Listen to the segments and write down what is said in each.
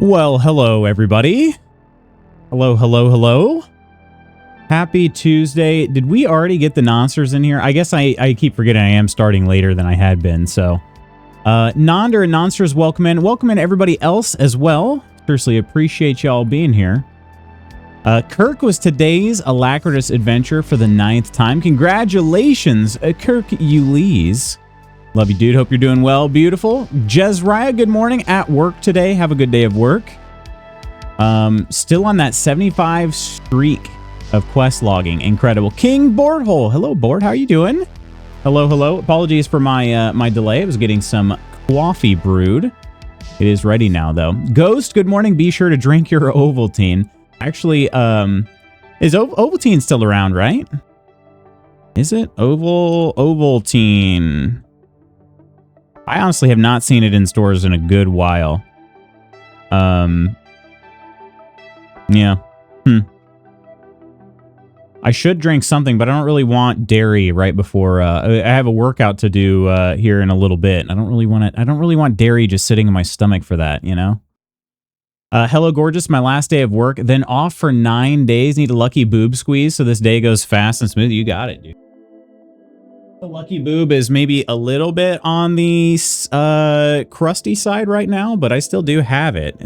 Well, hello, everybody. Hello, hello, hello. Happy Tuesday. Did we already get the Nonsters in here? I guess I keep forgetting I am starting later than I had been, so. Nonder and Nonsters, welcome in. Welcome in everybody else as well. Seriously, appreciate y'all being here. Kirk was today's Alacritus adventure for the 9th time. Congratulations, Kirk Ulysse. Love you, dude. Hope you're doing well. Beautiful. Jezriah, good morning. At work today. Have a good day of work. Still on that 75 streak of quest logging. Incredible. King Boardhole. Hello, Board. How are you doing? Hello, hello. Apologies for my my delay. I was getting some coffee brewed. It is ready now, though. Ghost, good morning. Be sure to drink your Ovaltine. Actually, is Ovaltine still around, right? Is it? Ovaltine. I honestly have not seen it in stores in a good while. Yeah. I should drink something, but I don't really want dairy right before. I have a workout to do here in a little bit. I don't really want it. I don't really want dairy just sitting in my stomach for that, you know. Hello, gorgeous. My last day of work, then off for 9 days. Need a lucky boob squeeze so this day goes fast and smooth. You got it, dude. The lucky boob is maybe a little bit on the crusty side right now, but I still do have it.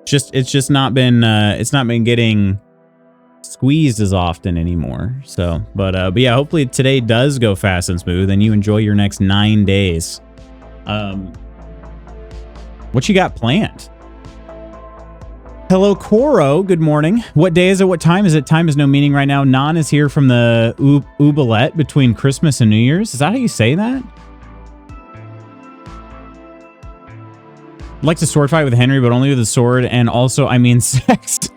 It's just not been getting squeezed as often anymore. So, but yeah, hopefully today does go fast and smooth, and you enjoy your next 9 days. What you got planned? Hello, Koro. Good morning. What day is it? What time is it? Time has no meaning right now. Nan is here from the oubliette between Christmas and New Year's. Is that how you say that? I'd like to sword fight with Henry, but only with a sword, and also, I mean, sex.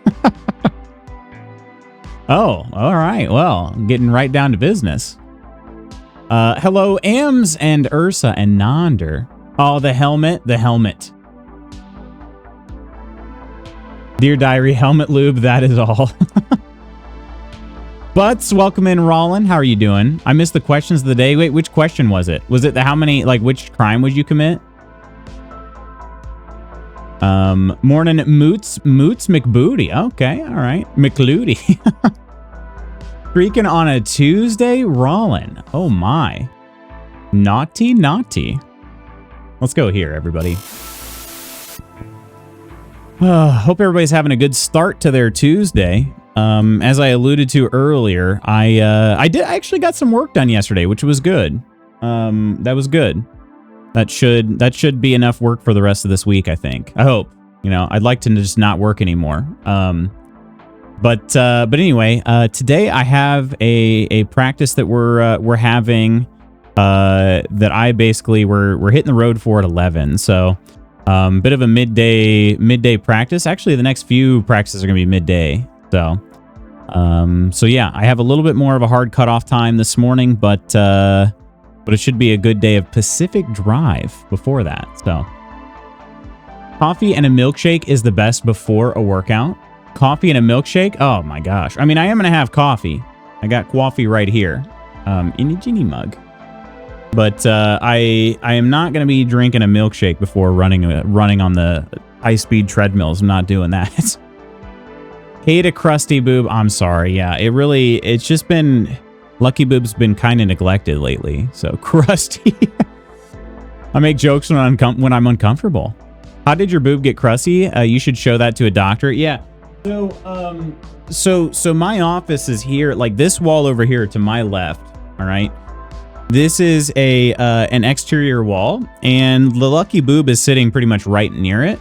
Oh, all right. Well, getting right down to business. Hello, Ams and Ursa and Nonder. Oh, the helmet. The helmet. Dear Diary, helmet lube, that is all. Butts, welcome in, Rollin. How are you doing? I missed the questions of the day. Wait, which question was it? Was it the how many, like, which crime would you commit? Morning, Moots McBooty. Okay, all right. McLooty. Freaking on a Tuesday, Rollin. Oh my. Naughty, naughty. Let's go here, everybody. Hope everybody's having a good start to their Tuesday. As I alluded to earlier, I actually got some work done yesterday, which was good. That was good. That should be enough work for the rest of this week, I think. I hope. You know, I'd like to just not work anymore. But anyway, today I have a practice that we're having that I basically we're hitting the road for at 11. So. Bit of a midday practice. Actually, the next few practices are going to be midday. So yeah, I have a little bit more of a hard cutoff time this morning, but it should be a good day of Pacific Drive before that. So coffee and a milkshake is the best before a workout. Coffee and a milkshake? Oh my gosh. I mean, I am going to have coffee. I got coffee right here in a genie mug. But I am not going to be drinking a milkshake before running on the high-speed treadmills. I'm not doing that. Hate a crusty boob. I'm sorry. Yeah, it's just been, Lucky Boob's been kind of neglected lately. So crusty. I make jokes when I'm uncomfortable. How did your boob get crusty? You should show that to a doctor. Yeah. So my office is here, like this wall over here to my left. All right. This is an exterior wall, and the Lucky Boob is sitting pretty much right near it.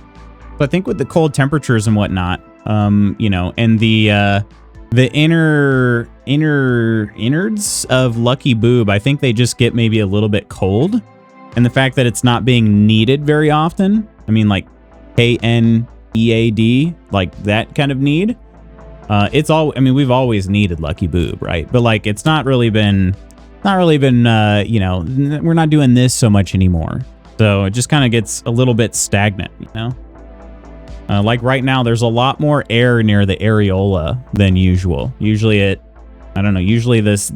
But I think with the cold temperatures and whatnot, you know, and the innards of Lucky Boob, I think they just get maybe a little bit cold. And the fact that it's not being kneaded very often, I mean, like KNEAD, like that kind of need. I mean, we've always needed Lucky Boob, right? But like, it's not really been, you know, we're not doing this so much anymore. So it just kind of gets a little bit stagnant, you know? Like right now, there's a lot more air near the areola than usual. Usually I don't know, usually this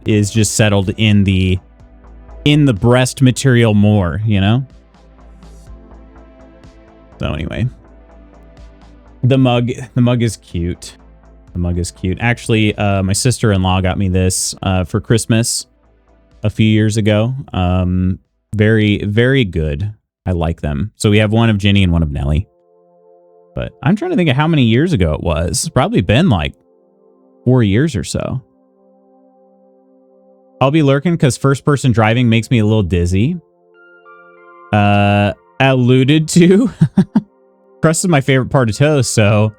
is just settled in the breast material more, you know? So anyway, The mug is cute. The mug is cute. Actually, my sister-in-law got me this for Christmas a few years ago. Very, very good. I like them. So we have one of Ginny and one of Nelly. But I'm trying to think of how many years ago it was. It's probably been like 4 years or so. I'll be lurking because first-person driving makes me a little dizzy. Alluded to. Crust is my favorite part of toast, so...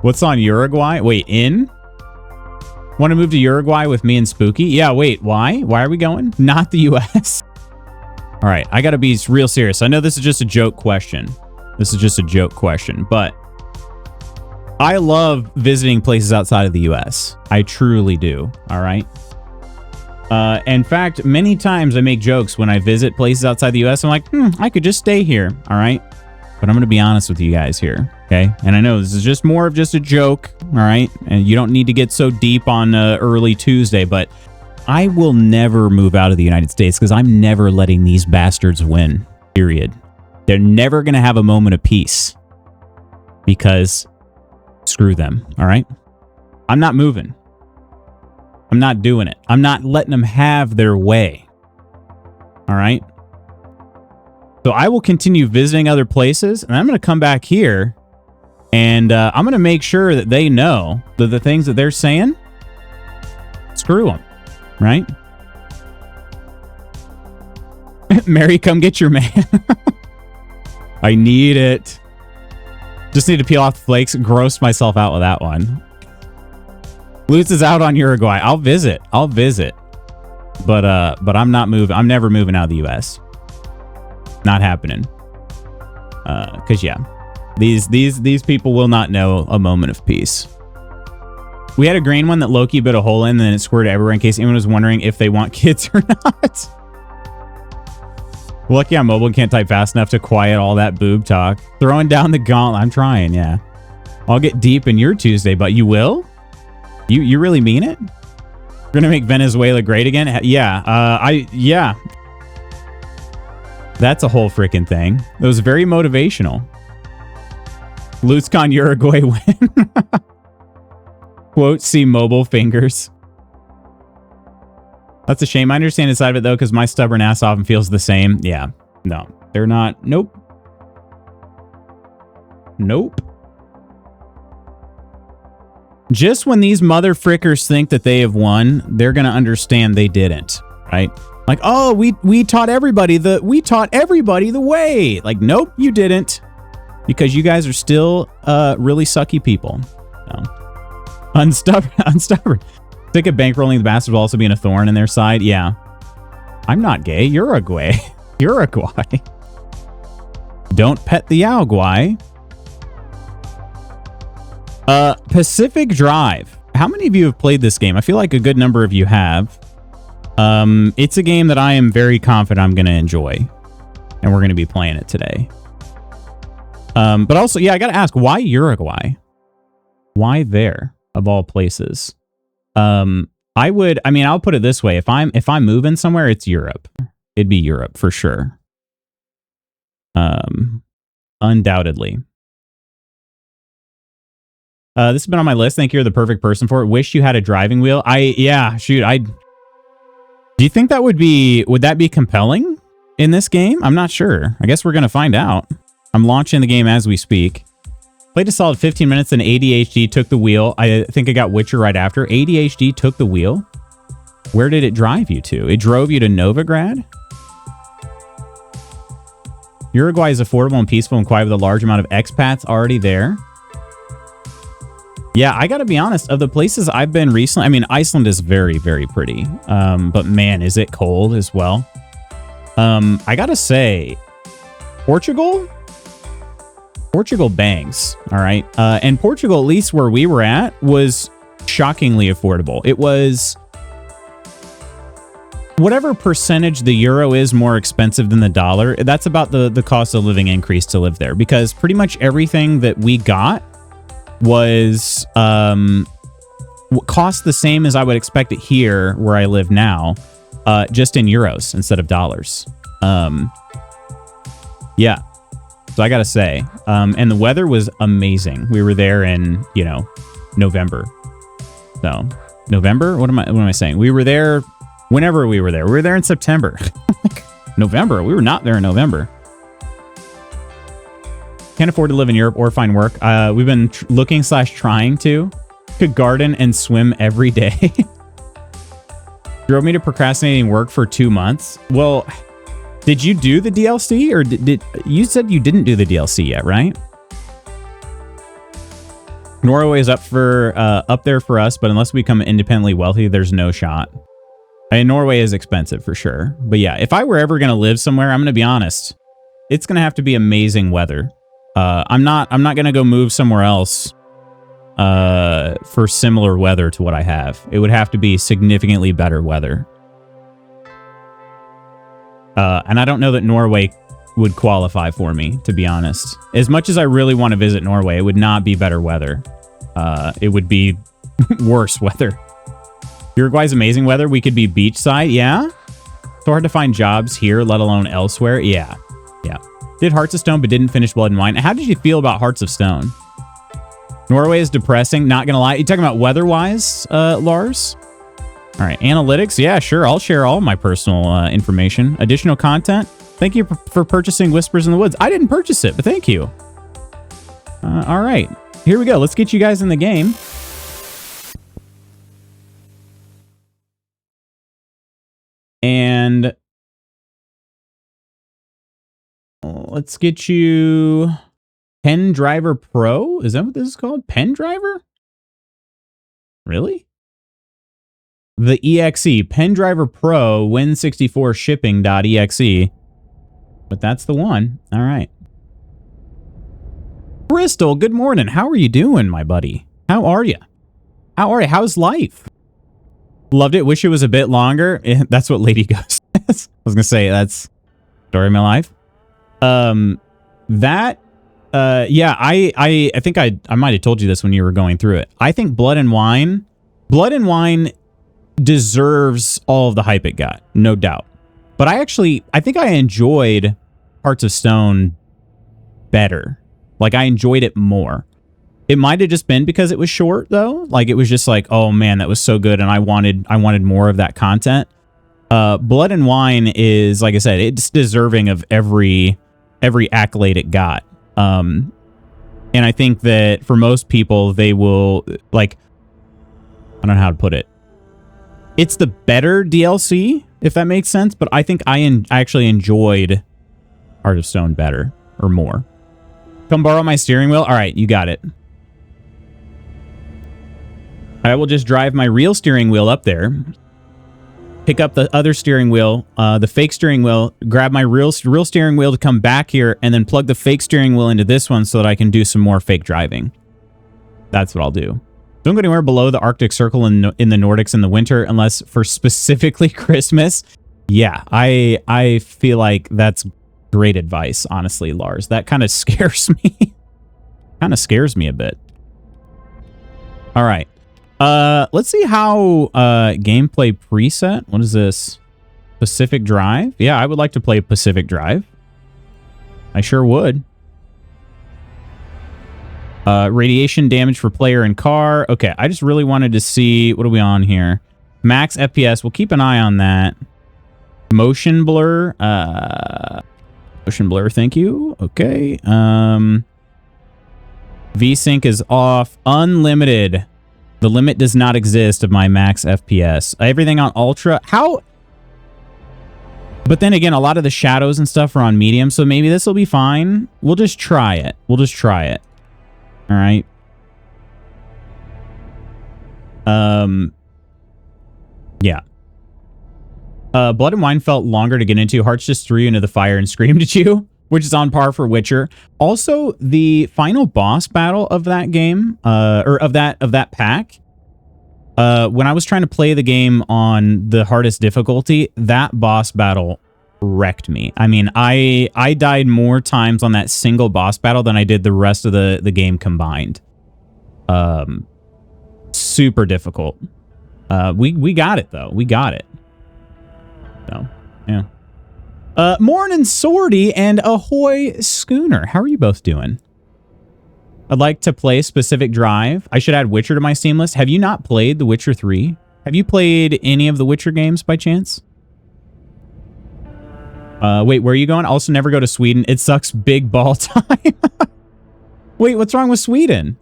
What's on Uruguay? Wait, in? Want to move to Uruguay with me and Spooky? Yeah, wait, why? Why are we going? Not the US. All right, I gotta be real serious. I know this is just a joke question. This is just a joke question, but I love visiting places outside of the US. I truly do, all right? In fact, many times I make jokes when I visit places outside the US. I'm like, I could just stay here, all right? But I'm going to be honest with you guys here, okay? And I know this is just more of just a joke, all right? And you don't need to get so deep on early Tuesday, but I will never move out of the United States because I'm never letting these bastards win, period. They're never going to have a moment of peace because screw them, all right? I'm not moving. I'm not doing it. I'm not letting them have their way, all right? So I will continue visiting other places, and I'm going to come back here, and I'm going to make sure that they know that the things that they're saying, screw them, right? Mary, come get your man. I need it. Just need to peel off the flakes. Grossed myself out with that one. Lutz is out on Uruguay. I'll visit. But I'm not moving. I'm never moving out of the U.S. Not happening. Cause yeah, these people will not know a moment of peace. We had a green one that Loki bit a hole in, and then it squirted everywhere in case anyone was wondering if they want kids or not. Lucky I'm mobile and can't type fast enough to quiet all that boob talk. Throwing down the gauntlet. I'm trying, yeah. I'll get deep in your Tuesday, but you will? You really mean it? We're gonna make Venezuela great again? Yeah, yeah. That's a whole freaking thing. It was very motivational. LutzCon Uruguay win. Quote, see mobile fingers. That's a shame. I understand inside of it, though, because my stubborn ass often feels the same. Yeah. No, they're not. Nope. Nope. Just when these mother frickers think that they have won, they're going to understand they didn't, right? Like, oh, we taught everybody the way. Like, nope, you didn't. Because you guys are still really sucky people. No. Unstubborn. Think of bankrolling the bastards will also being a thorn in their side. Yeah. I'm not gay. Uruguay. Uruguay. Don't pet the Uruguay. Pacific Drive. How many of you have played this game? I feel like a good number of you have. It's a game that I am very confident I'm going to enjoy. And we're going to be playing it today. But also, yeah, I got to ask, why Uruguay? Why there, of all places? I'll put it this way. If I'm moving somewhere, it's Europe. It'd be Europe for sure. Undoubtedly. This has been on my list. Think you're the perfect person for it. Wish you had a driving wheel. Do you think that would that be compelling in this game? I'm not sure. I guess we're going to find out. I'm launching the game as we speak. Played a solid 15 minutes and ADHD took the wheel. I think I got Witcher right after. ADHD took the wheel. Where did it drive you to? It drove you to Novigrad? Uruguay is affordable and peaceful and quiet with a large amount of expats already there. Yeah, I gotta be honest, of the places I've been recently, I mean, Iceland is very, very pretty. But man, is it cold as well. I gotta say, Portugal bangs, all right? And Portugal, at least where we were at, was shockingly affordable. It was whatever percentage the euro is more expensive than the dollar, that's about the cost of living increase to live there, because pretty much everything that we got was cost the same as I would expect it here where I live now, just in euros instead of dollars. Yeah. So I gotta say, and the weather was amazing. We were there in, you know, November. So November? What am I saying? We were there whenever we were there. We were there in September. November. We were not there in November. Can't afford to live in Europe or find work. We've been looking / trying to. Could garden and swim every day. Drove me to procrastinating work for 2 months. Well, did you do the DLC or did you said you didn't do the DLC yet, right? Norway is up there for us, but unless we become independently wealthy, there's no shot. And Norway is expensive for sure. But yeah, if I were ever going to live somewhere, I'm going to be honest, it's going to have to be amazing weather. I'm not going to go move somewhere else for similar weather to what I have. It would have to be significantly better weather. And I don't know that Norway would qualify for me, to be honest. As much as I really want to visit Norway, it would not be better weather. It would be worse weather. Uruguay's amazing weather. We could be beachside. Yeah. So hard to find jobs here, let alone elsewhere. Yeah. Yeah. Did Hearts of Stone, but didn't finish Blood and Wine. How did you feel about Hearts of Stone? Norway is depressing. Not going to lie. You talking about weather-wise, Lars? All right. Analytics. Yeah, sure. I'll share all my personal information. Additional content. Thank you for purchasing Whispers in the Woods. I didn't purchase it, but thank you. All right. Here we go. Let's get you guys in the game. And let's get you Pen Driver Pro. Is that what this is called? Pen Driver? Really? The EXE. Pen Driver Pro Win64 shipping.exe. But that's the one. All right. Bristol, good morning. How are you doing, my buddy? How are you? How are you? How's life? Loved it. Wish it was a bit longer. That's what Lady Ghost says. I was going to say, that's story of my life. Yeah, I think I might have told you this when you were going through it. I think Blood and Wine deserves all of the hype it got, no doubt. But I think I enjoyed Hearts of Stone better. Like, I enjoyed it more. It might have just been because it was short, though. Like, it was just like, oh man, that was so good, and I wanted more of that content. Blood and Wine is, like I said, it's deserving of every accolade it got. And I think that for most people, they will, like, I don't know how to put it. It's the better DLC, if that makes sense, but I think I actually enjoyed Heart of Stone better, or more. Come borrow my steering wheel? All right, you got it. I will just drive my real steering wheel up there, pick up the other steering wheel, the fake steering wheel, grab my real steering wheel to come back here, and then plug the fake steering wheel into this one so that I can do some more fake driving. That's what I'll do. Don't go anywhere below the Arctic Circle in the Nordics in the winter unless for specifically Christmas. Yeah, I feel like that's great advice, honestly, Lars. That kind of scares me. Kind of scares me a bit. All right. Let's see how gameplay preset. What is this? Pacific Drive? Yeah, I would like to play Pacific Drive. I sure would. Radiation damage for player and car. Okay, I just really wanted to see, what are we on here? Max FPS. We'll keep an eye on that. Motion blur. Motion blur, thank you. Okay. VSync is off. Unlimited. The limit does not exist of my max FPS. Everything on ultra. How? But then again, a lot of the shadows and stuff are on medium, so maybe this will be fine. We'll just try it. We'll just try it. All right. Yeah. Blood and Wine felt longer to get into. Hearts just threw you into the fire and screamed at you, which is on par for Witcher. Also, the final boss battle of that game, or of that pack, when I was trying to play the game on the hardest difficulty, that boss battle wrecked me. I mean, I died more times on that single boss battle than I did the rest of the game combined. Super difficult. We got it though. We got it. So, yeah. Morning Sortie and Ahoy Schooner. How are you both doing? I'd like to play Specific Drive. I should add Witcher to my Steam list. Have you not played The Witcher 3? Have you played any of the Witcher games by chance? Wait, where are you going? Also never go to Sweden. It sucks big ball time. Wait, what's wrong with Sweden?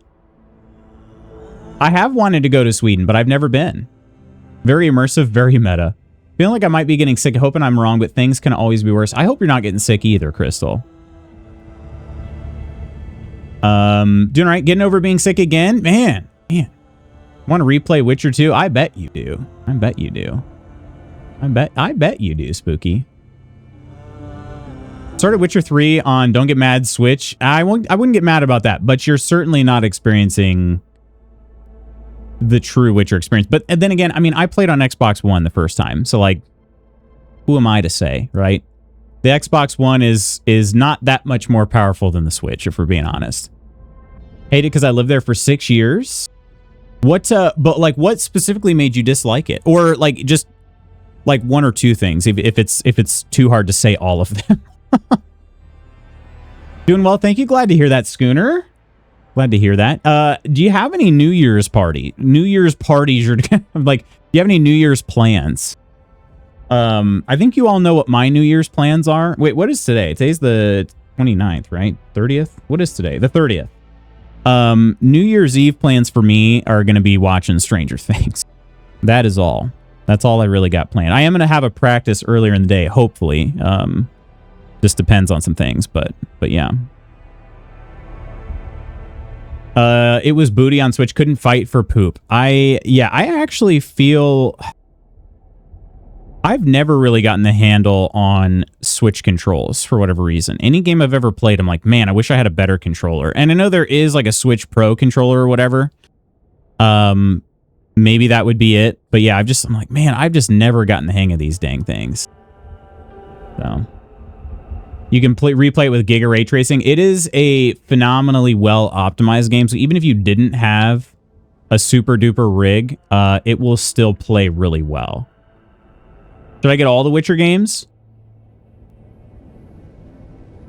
I have wanted to go to Sweden, but I've never been. Very immersive, very meta. Feeling like I might be getting sick. Hoping I'm wrong, but things can always be worse. I hope you're not getting sick either, Crystal. Doing all right. Getting over being sick again? Man. Want to replay Witcher 2? I bet you do. I bet you do. I bet you do, Spooky. Started Witcher 3 on Don't Get Mad Switch. I wouldn't get mad about that, but you're certainly not experiencing the true Witcher experience. But then again, I mean, I played on Xbox One the first time, so like, who am I to say, right? The Xbox One is not that much more powerful than the Switch, if we're being honest. Hate it because I lived there for 6 years. But like, what specifically made you dislike it? Or like, just like one or two things, if it's too hard to say all of them. Doing well, thank you. Glad to hear that, Schooner. Glad to hear that. Do you have any New Year's parties? You're like, do you have any New Year's plans? I think you all know what my New Year's plans are. Wait, what is today? Today's the 29th, right? 30th? What is today? The 30th. New Year's Eve plans for me are going to be watching Stranger Things. That is all. That's all I really got planned. I am going to have a practice earlier in the day, hopefully. Just depends on some things, but yeah. It was booty on Switch. Couldn't fight for poop. I actually feel I've never really gotten the handle on Switch controls for whatever reason. Any game I've ever played, I'm like, man, I wish I had a better controller. And I know there is like a Switch Pro controller or whatever. Maybe that would be it. But yeah, I'm like, man, I've just never gotten the hang of these dang things. So you can replay it with Giga Ray Tracing. It is a phenomenally well optimized game. So even if you didn't have a super duper rig, it will still play really well. Should I get all the Witcher games?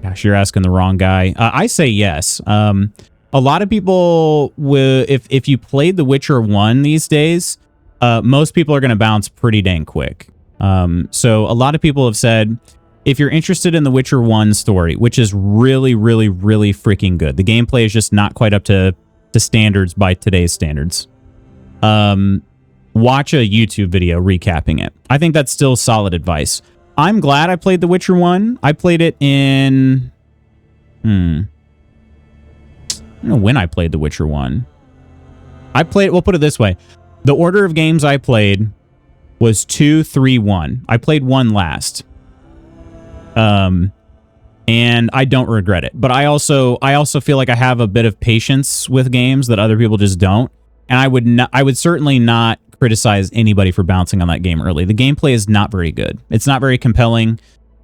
Gosh, you're asking the wrong guy. I say yes. A lot of people will, if you played The Witcher 1 these days, most people are going to bounce pretty dang quick. So a lot of people have said, if you're interested in The Witcher 1 story, which is really, really, really freaking good. The gameplay is just not quite up to standards by today's standards. Watch a YouTube video recapping it. I think that's still solid advice. I'm glad I played The Witcher 1. I played it in... I don't know when I played The Witcher 1. We'll put it this way. The order of games I played was 2, 3, 1. I played 1 last. And I don't regret it. But I also feel like I have a bit of patience with games that other people just don't. And I would certainly not criticize anybody for bouncing on that game early. The gameplay is not very good. It's not very compelling.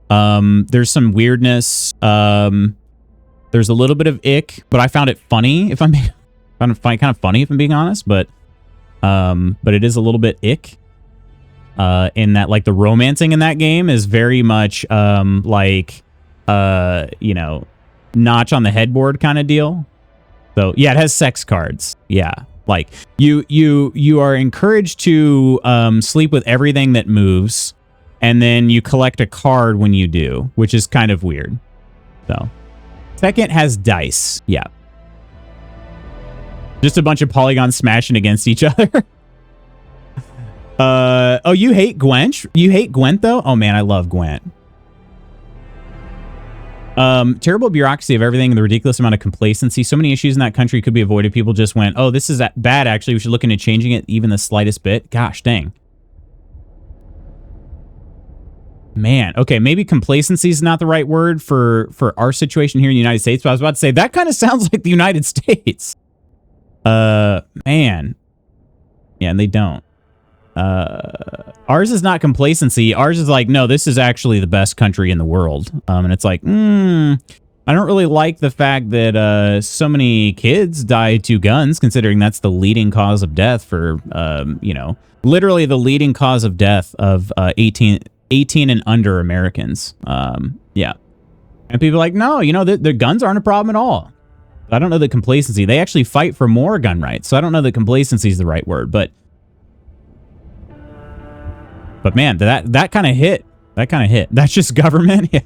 There's some weirdness. There's a little bit of ick, but I found it funny. If I'm kind of funny, if I'm being honest, but it is a little bit ick. In that, like, the romancing in that game is very much like notch on the headboard kind of deal. So yeah, it has sex cards. Yeah. Like you are encouraged to sleep with everything that moves, and then you collect a card when you do, which is kind of weird. So second has dice. Yeah. Just a bunch of polygons smashing against each other. Oh, you hate Gwent? You hate Gwent though? Oh man, I love Gwent. Terrible bureaucracy of everything and the ridiculous amount of complacency. So many issues in that country could be avoided. People just went, oh, this is bad, actually. We should look into changing it even the slightest bit. Gosh, dang. Man, okay, maybe complacency is not the right word for our situation here in the United States, but I was about to say, that kind of sounds like the United States. Man. Yeah, and they don't. Ours is not complacency. Ours is like, no, this is actually the best country in the world. And it's like, I don't really like the fact that so many kids die to guns, considering that's the leading cause of death for, literally the leading cause of death of 18 and under Americans. Yeah. And people are like, no, you know, the guns aren't a problem at all. I don't know the complacency. They actually fight for more gun rights. So I don't know that complacency is the right word, but man, that kind of hit. That kind of hit. That's just government. Yeah.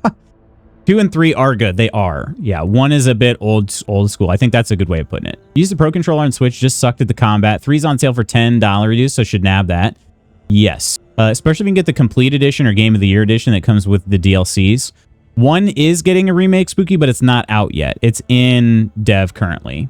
2 and 3 are good. They are. Yeah. 1 is a bit old school. I think that's a good way of putting it. Use the Pro Controller and Switch. Just sucked at the combat. 3's on sale for $10 reduce, so should nab that. Yes. Especially if you can get the Complete Edition or Game of the Year Edition that comes with the DLCs. 1 is getting a remake, Spooky, but it's not out yet. It's in dev currently.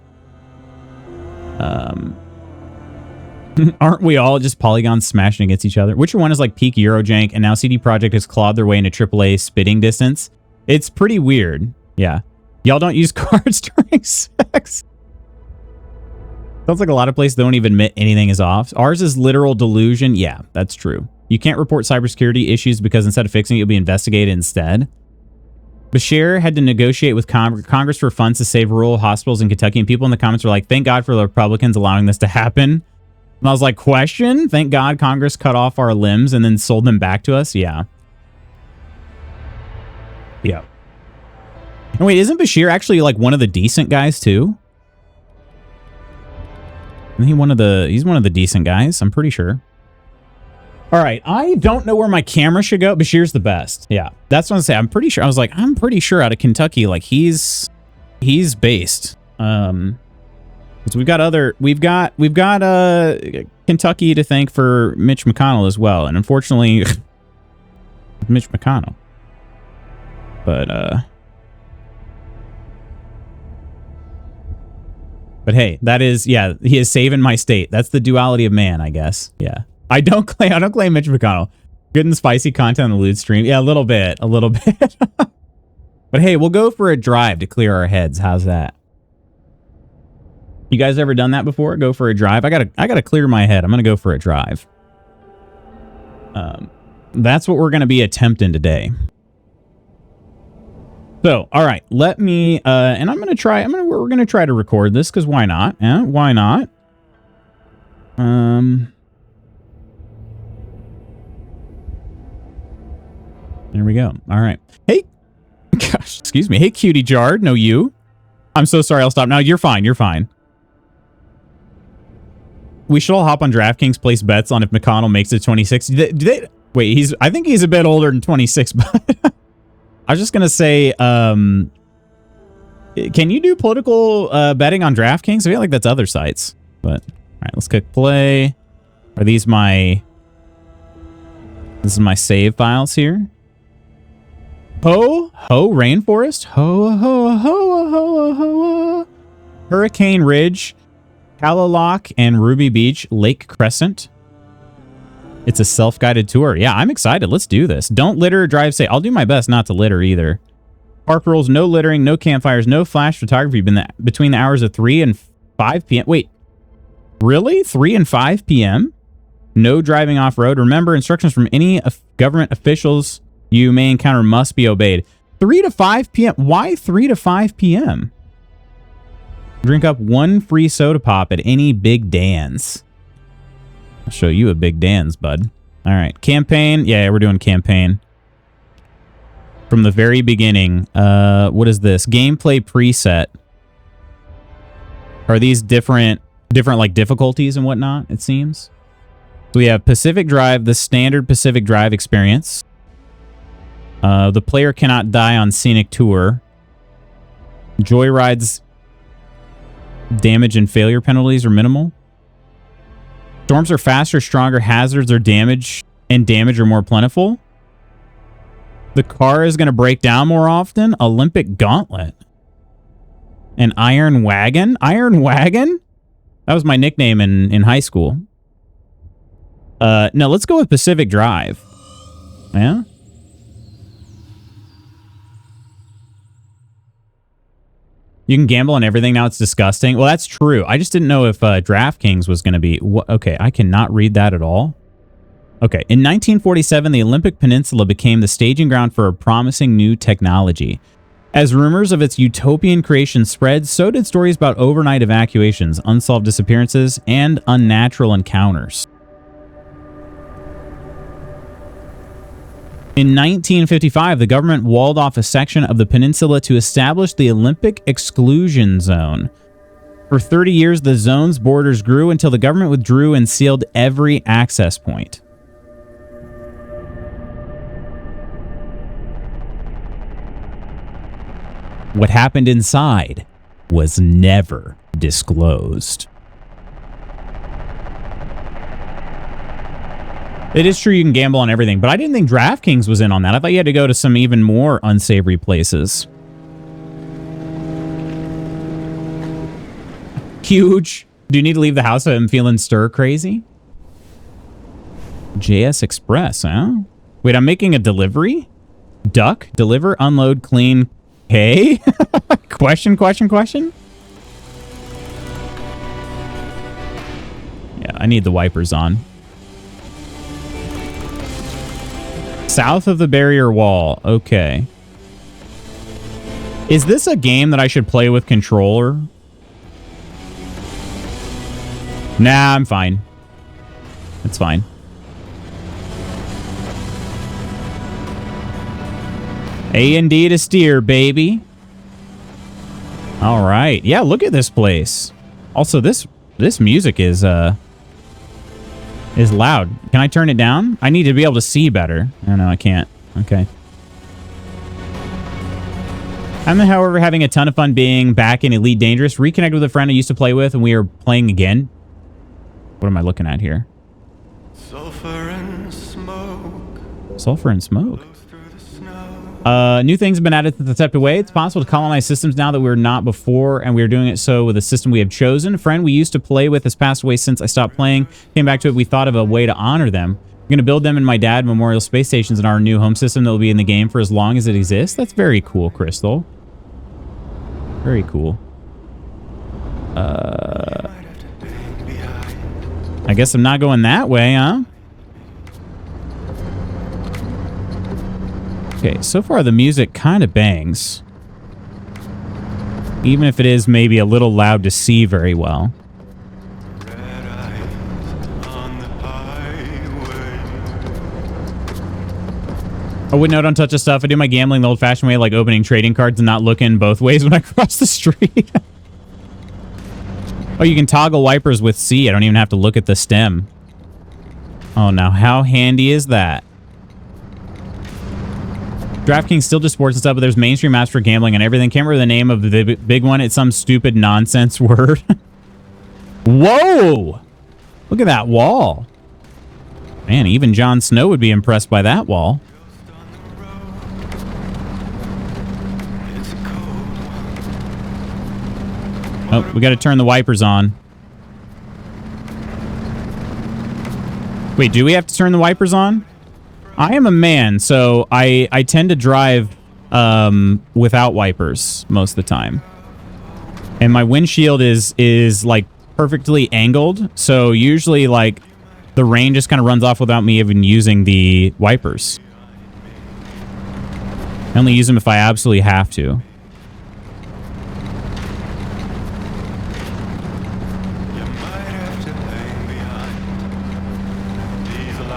Aren't we all just polygons smashing against each other? Which one is like peak Eurojank, and now CD Projekt has clawed their way into AAA spitting distance? It's pretty weird. Yeah. Y'all don't use cards during sex. Sounds like a lot of places don't even admit anything is off. Ours is literal delusion. Yeah, that's true. You can't report cybersecurity issues because instead of fixing it, you'll be investigated instead. Bashir had to negotiate with Congress for funds to save rural hospitals in Kentucky, and people in the comments were like, thank God for the Republicans allowing this to happen. And I was like, question? Thank God Congress cut off our limbs and then sold them back to us? Yeah. Yeah. And wait, isn't Bashir actually like one of the decent guys too? Isn't he he's one of the decent guys, I'm pretty sure. All right, I don't know where my camera should go. Bashir's the best. Yeah, that's what I'm saying. I'm pretty sure. I was like, I'm pretty sure out of Kentucky, like he's based. So we've got Kentucky to thank for Mitch McConnell as well, and unfortunately, Mitch McConnell. But hey, that is, yeah, he is saving my state. That's the duality of man, I guess. Yeah. I don't claim Mitch McConnell. Good and spicy content on the loot stream. Yeah, a little bit. But hey, we'll go for a drive to clear our heads. How's that? You guys ever done that before? Go for a drive? I gotta clear my head. I'm gonna go for a drive. That's what we're gonna be attempting today. So, all right, let me, and we're gonna try to record this, because why not? Yeah, why not? There we go. All right. Hey, gosh, excuse me. Hey, Cutie Jard. No, you. I'm so sorry. I'll stop now. You're fine. You're fine. We should all hop on DraftKings, place bets on if McConnell makes it 26. Wait, I think he's a bit older than 26, but I was just going to say, can you do political betting on DraftKings? I feel like that's other sites, but all right, let's click play. Are these this is my save files here. Ho Rainforest. Ho. Hurricane Ridge, Calalock, and Ruby Beach, Lake Crescent. It's a self-guided tour. Yeah, I'm excited. Let's do this. Don't litter or drive safe. I'll do my best not to litter either. Park rules, no littering, no campfires, no flash photography between the hours of 3 and 5 p.m. Wait, really? 3 and 5 p.m.? No driving off-road. Remember, instructions from any government officials you may encounter must be obeyed. 3 to 5 p.m. Why 3 to 5 p.m.? Drink up 1 free soda pop at any Big Dan's. I'll show you a Big Dan's, bud. All right. Campaign. Yeah, we're doing campaign. From the very beginning. What is this? Gameplay preset. Are these different like difficulties and whatnot, it seems? So we have Pacific Drive, the standard Pacific Drive experience. The player cannot die on scenic tour. Joyrides damage and failure penalties are minimal. Storms are faster, stronger. Hazards or damage are more plentiful. The car is going to break down more often. Olympic Gauntlet. An Iron Wagon? Iron Wagon? That was my nickname in high school. No, let's go with Pacific Drive. Yeah? You can gamble on everything now. It's disgusting. Well, that's true. I just didn't know if DraftKings was going to be... Okay, I cannot read that at all. Okay, in 1947, the Olympic Peninsula became the staging ground for a promising new technology. As rumors of its utopian creation spread, so did stories about overnight evacuations, unsolved disappearances, and unnatural encounters. In 1955, the government walled off a section of the peninsula to establish the Olympic Exclusion Zone. For 30 years, the zone's borders grew until the government withdrew and sealed every access point. What happened inside was never disclosed. It is true you can gamble on everything, but I didn't think DraftKings was in on that. I thought you had to go to some even more unsavory places. Huge. Do you need to leave the house? I'm feeling stir crazy. JS Express, huh? Wait, I'm making a delivery? Duck, deliver, unload, clean. Hey? Question? Yeah, I need the wipers on. South of the barrier wall. Okay. Is this a game that I should play with controller? Nah, I'm fine. It's fine. A&D to steer, baby. All right. Yeah, look at this place. Also, this music is loud. Can I turn it down? I need to be able to see better. Oh, no, I can't. Okay. I'm, however, having a ton of fun being back in Elite Dangerous. Reconnected with a friend I used to play with, and we are playing again. What am I looking at here? Sulfur and smoke. Sulfur and smoke. New things have been added to the Deceptive Way. It's possible to colonize systems now that we were not before, and we are doing it so with a system we have chosen. A friend we used to play with has passed away since I stopped playing. Came back to it. We thought of a way to honor them. We're going to build them and my dad memorial space stations in our new home system that will be in the game for as long as it exists. That's very cool, Crystal. Very cool. I guess I'm not going that way, huh? Okay, so far the music kind of bangs. Even if it is maybe a little loud to see very well. Oh, wait, no, don't touch the stuff. I do my gambling the old-fashioned way, like opening trading cards and not looking both ways when I cross the street. Oh, you can toggle wipers with C. I don't even have to look at the stem. Oh, now how handy is that? DraftKings still just sports and stuff, but there's mainstream apps for gambling and everything. Can't remember the name of the big one. It's some stupid nonsense word. Whoa! Look at that wall. Man, even Jon Snow would be impressed by that wall. Oh, we got to turn the wipers on. Wait, do we have to turn the wipers on? I am a man, so I tend to drive without wipers most of the time. And my windshield is like perfectly angled, so usually like the rain just kind of runs off without me even using the wipers. I only use them if I absolutely have to.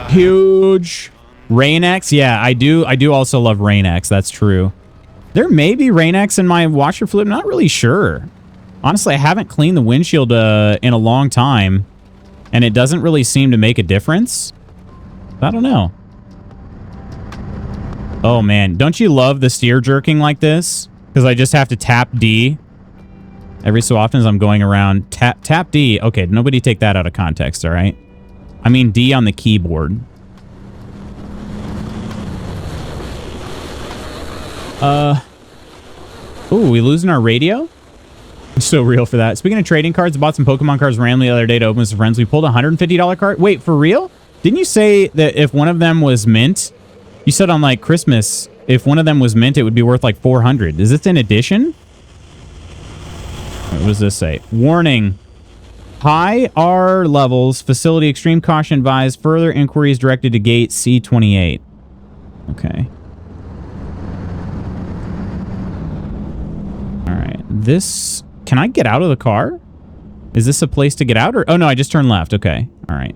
Huge. Rain-X? Yeah, I do also love Rain-X. That's true. There may be Rain-X in my washer fluid. I'm not really sure. Honestly, I haven't cleaned the windshield in a long time, and it doesn't really seem to make a difference. I don't know. Oh, man. Don't you love the steer jerking like this? Because I just have to tap D every so often as I'm going around. Tap D. Okay, nobody take that out of context, all right? I mean D on the keyboard. Ooh, we losing our radio? I'm so real for that. Speaking of trading cards, I bought some Pokemon cards randomly the other day to open with some friends. We pulled a $150 card. Wait, for real? Didn't you say that if one of them was mint, you said on like Christmas, if one of them was mint, it would be worth like 400. Is this in addition? What does this say? Warning. High R levels. Facility extreme caution advised. Further inquiries directed to gate C28. Okay. All right. This... Can I get out of the car? Is this a place to get out? Or oh, no, I just turned left. Okay. All right.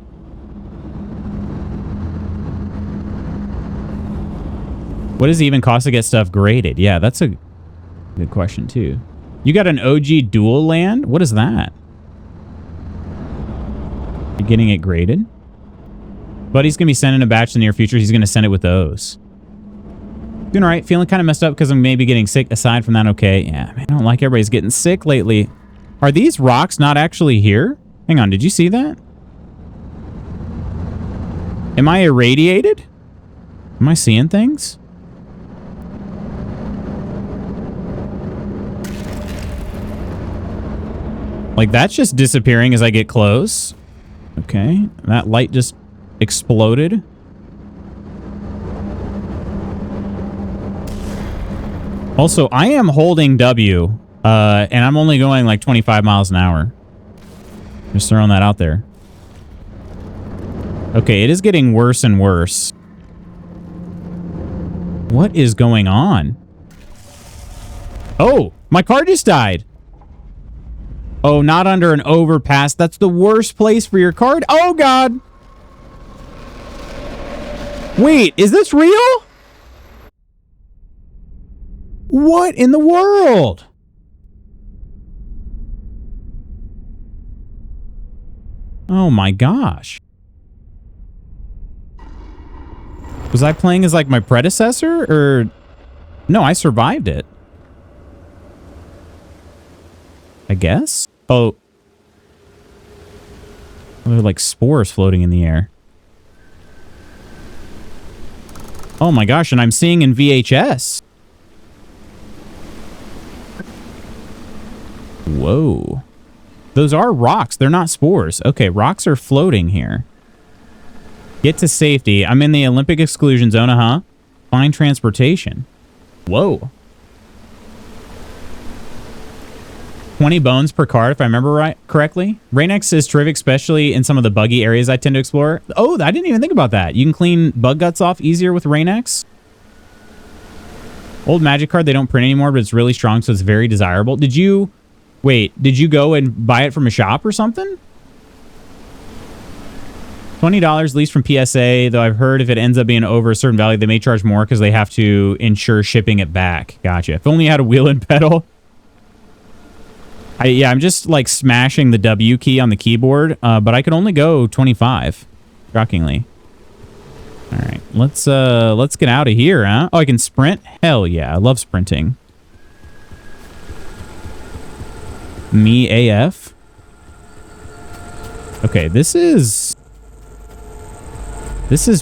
What does it even cost to get stuff graded? Yeah, that's a good question too. You got an OG dual land? What is that? You're getting it graded? Buddy's going to be sending a batch in the near future. He's going to send it with those. Doing all right. Feeling kind of messed up because I'm maybe getting sick. Aside from that, okay. Yeah, man, I don't like everybody's getting sick lately. Are these rocks not actually here? Hang on. Did you see that? Am I irradiated? Am I seeing things? Like, that's just disappearing as I get close. Okay. That light just exploded. Also, I am holding W, and I'm only going like 25 miles an hour. Just throwing that out there. Okay, it is getting worse and worse. What is going on? Oh, my car just died. Oh, not under an overpass. That's the worst place for your car. Oh, God. Wait, is this real? What in the world? Oh my gosh. Was I playing as like my predecessor or... No, I survived it. I guess? Oh. There are like spores floating in the air. Oh my gosh, and I'm seeing in VHS. Whoa. Those are rocks. They're not spores. Okay, rocks are floating here. Get to safety. I'm in the Olympic exclusion zone, huh? Find transportation. Whoa. 20 bones per card, if I remember correctly. Rain-X is terrific, especially in some of the buggy areas I tend to explore. Oh, I didn't even think about that. You can clean bug guts off easier with Rain-X. Old magic card, they don't print anymore, but it's really strong, so it's very desirable. Did you... Wait, did you go and buy it from a shop or something? $20 leased from PSA, though I've heard if it ends up being over a certain value, they may charge more because they have to ensure shipping it back. Gotcha. If only you had a wheel and pedal. Yeah, I'm just like smashing the W key on the keyboard, but I could only go 25, shockingly. All right, let's get out of here, huh? Oh, I can sprint? Hell yeah, I love sprinting. Me AF. Okay, this is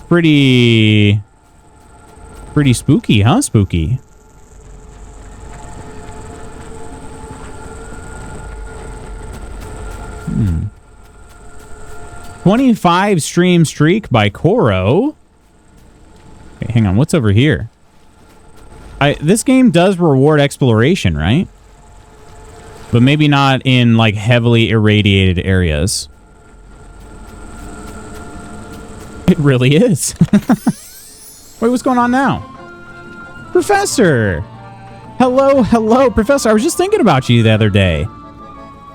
pretty spooky, huh? Spooky. 25 stream streak by Koro. Okay, hang on, what's over here? This game does reward exploration, right? But maybe not in like heavily irradiated areas. It really is. Wait, what's going on now? Professor! Hello, hello, Professor. I was just thinking about you the other day.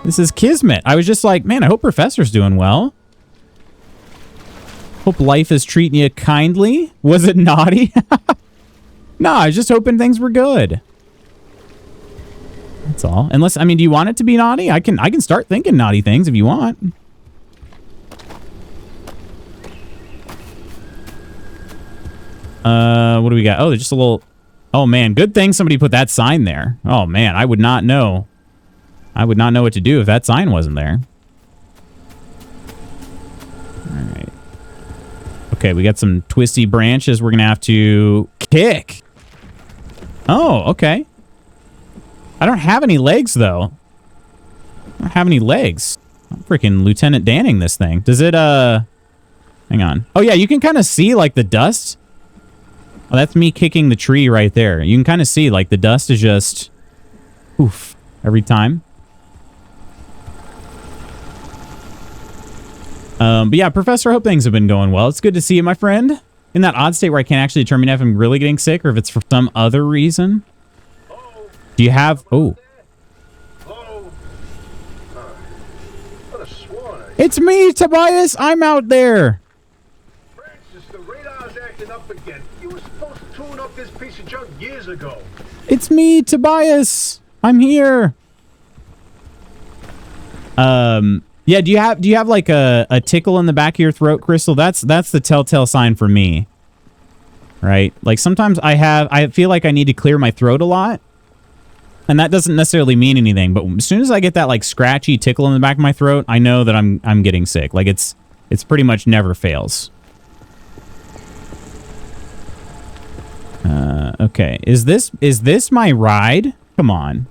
This is Kismet. I was just like, man, I hope Professor's doing well. Hope life is treating you kindly. Was it naughty? Nah, I was just hoping things were good. That's all. Unless, I mean, do you want it to be naughty? I can start thinking naughty things if you want. What do we got? Oh, there's just a little... Oh, man. Good thing somebody put that sign there. Oh, man. I would not know. I would not know what to do if that sign wasn't there. All right. Okay, we got some twisty branches we're going to have to kick. Oh, okay. I don't have any legs, though. I don't have any legs. I'm freaking Lieutenant Danning this thing. Does it, hang on. Oh, yeah, you can kind of see, like, the dust. Oh, that's me kicking the tree right there. You can kind of see, like, the dust is just... Oof. Every time. But yeah, Professor, I hope things have been going well. It's good to see you, my friend. In that odd state where I can't actually determine if I'm really getting sick or if it's for some other reason. Do you have... Oh. It's me, Tobias. I'm out there. Francis, the radar's acting up again. You were supposed to tune up bought this piece of junk years ago. It's me, Tobias. I'm here. Yeah, do you have like a tickle in the back of your throat, Crystal? That's the telltale sign for me. Right? Like sometimes I feel like I need to clear my throat a lot. And that doesn't necessarily mean anything, but as soon as I get that like scratchy tickle in the back of my throat, I know that I'm getting sick. Like it's pretty much never fails. Okay. Is this my ride? Come on.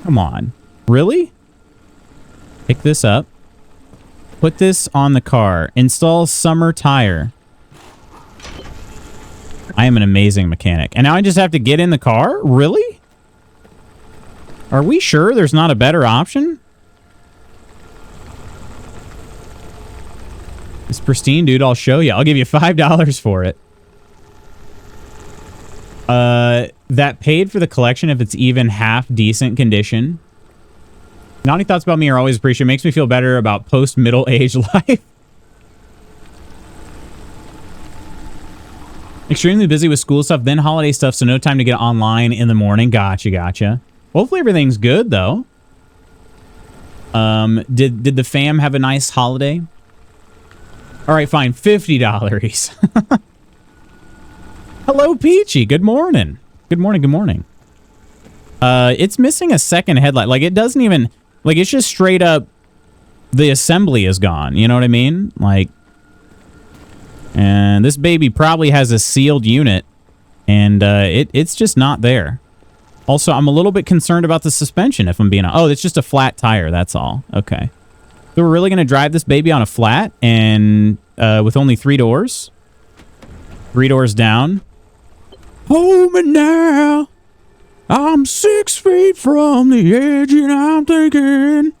Come on. Really? Pick this up. Put this on the car. Install summer tire. I am an amazing mechanic. And now I just have to get in the car? Really? Are we sure there's not a better option? It's pristine, dude. I'll show you. I'll give you $5 for it. That paid for the collection if it's even half decent condition. Naughty thoughts about me are always appreciated. Makes me feel better about post-middle age life. Extremely busy with school stuff, then holiday stuff, so no time to get online in the morning. Gotcha. Hopefully everything's good, though. Did the fam have a nice holiday? All right, fine. $50. Hello, Peachy. Good morning. Good morning. It's missing a second headlight. Like, it doesn't even... Like, it's just straight up... The assembly is gone. You know what I mean? Like... And this baby probably has a sealed unit. And it's just not there. Also, I'm a little bit concerned about the suspension, if I'm being... Oh, it's just a flat tire. That's all. Okay. So we're really going to drive this baby on a flat and with only 3 doors? 3 doors down. Hold me now. I'm 6 feet from the edge and I'm thinking...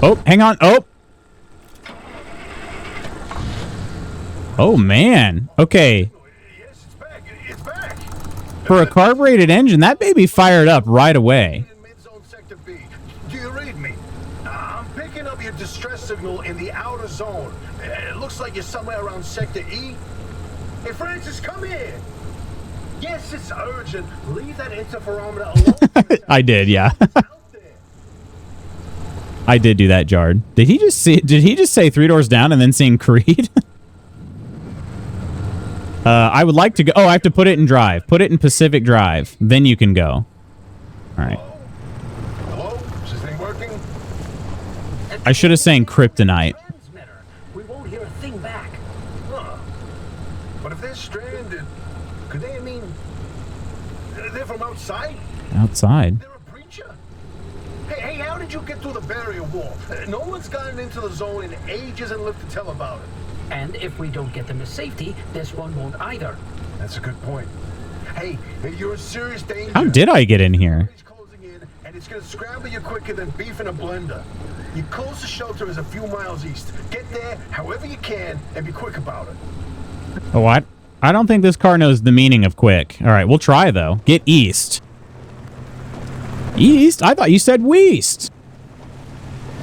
Oh, hang on. Oh, man. Okay. Yes, it's back. It's back. For a carbureted engine, that baby fired up right away. In mid-zone sector B. Do you read me? I'm picking up your distress signal in the outer zone. It looks like you're somewhere around sector E. Hey, Francis, come here. Yes, it's urgent. Leave that interferometer alone. I did, yeah. Out there. I did do that, Jard. Did he just say 3 doors down and then sing Creed? I would like to go. Oh, I have to put it in drive. Put it in Pacific Drive. Then you can go. All right. Hello? Is this thing working? I should have sang Kryptonite. Transmitter. We won't hear a thing back. Huh. But if they're stranded, could they, they're from outside? Outside. They're a preacher? Hey, how did you get through the barrier wall? No one's gotten into the zone in ages and lived to tell about it. And if we don't get them to safety, this one won't either. That's a good point. Hey, you're in serious danger. How did I get in here? It's closing in, and it's gonna scramble you quicker than beef in a blender. Your closest shelter is a few miles east. Get there however you can, and be quick about it. Oh, what? I don't think this car knows the meaning of quick. All right, we'll try, though. Get east. East? I thought you said west.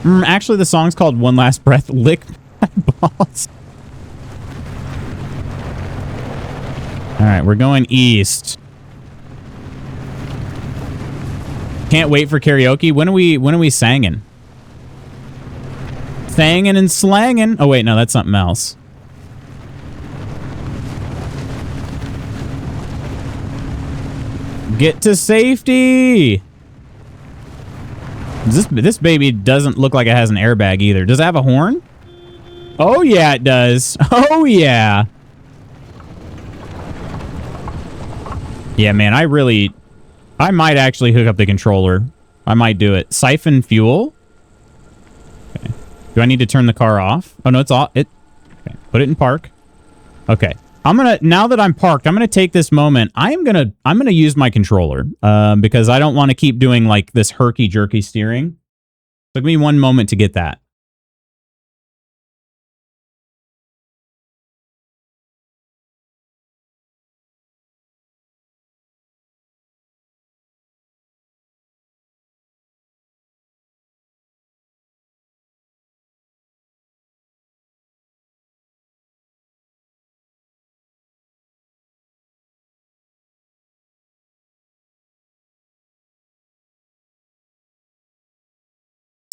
Actually, the song's called One Last Breath. Lick my balls. All right, we're going east. Can't wait for karaoke. When are we singing? Sangin' and slangin'. Oh, wait, no, that's something else. Get to safety. This baby doesn't look like it has an airbag either. Does it have a horn? Oh, yeah, it does. Oh, yeah. Yeah, man, I might actually hook up the controller. I might do it. Siphon fuel. Okay. Do I need to turn the car off? Oh, no, it's off. Okay. Put it in park. Okay. Now that I'm parked, I'm gonna take this moment. I'm gonna use my controller because I don't want to keep doing like this herky jerky steering. Took me 1 moment to get that.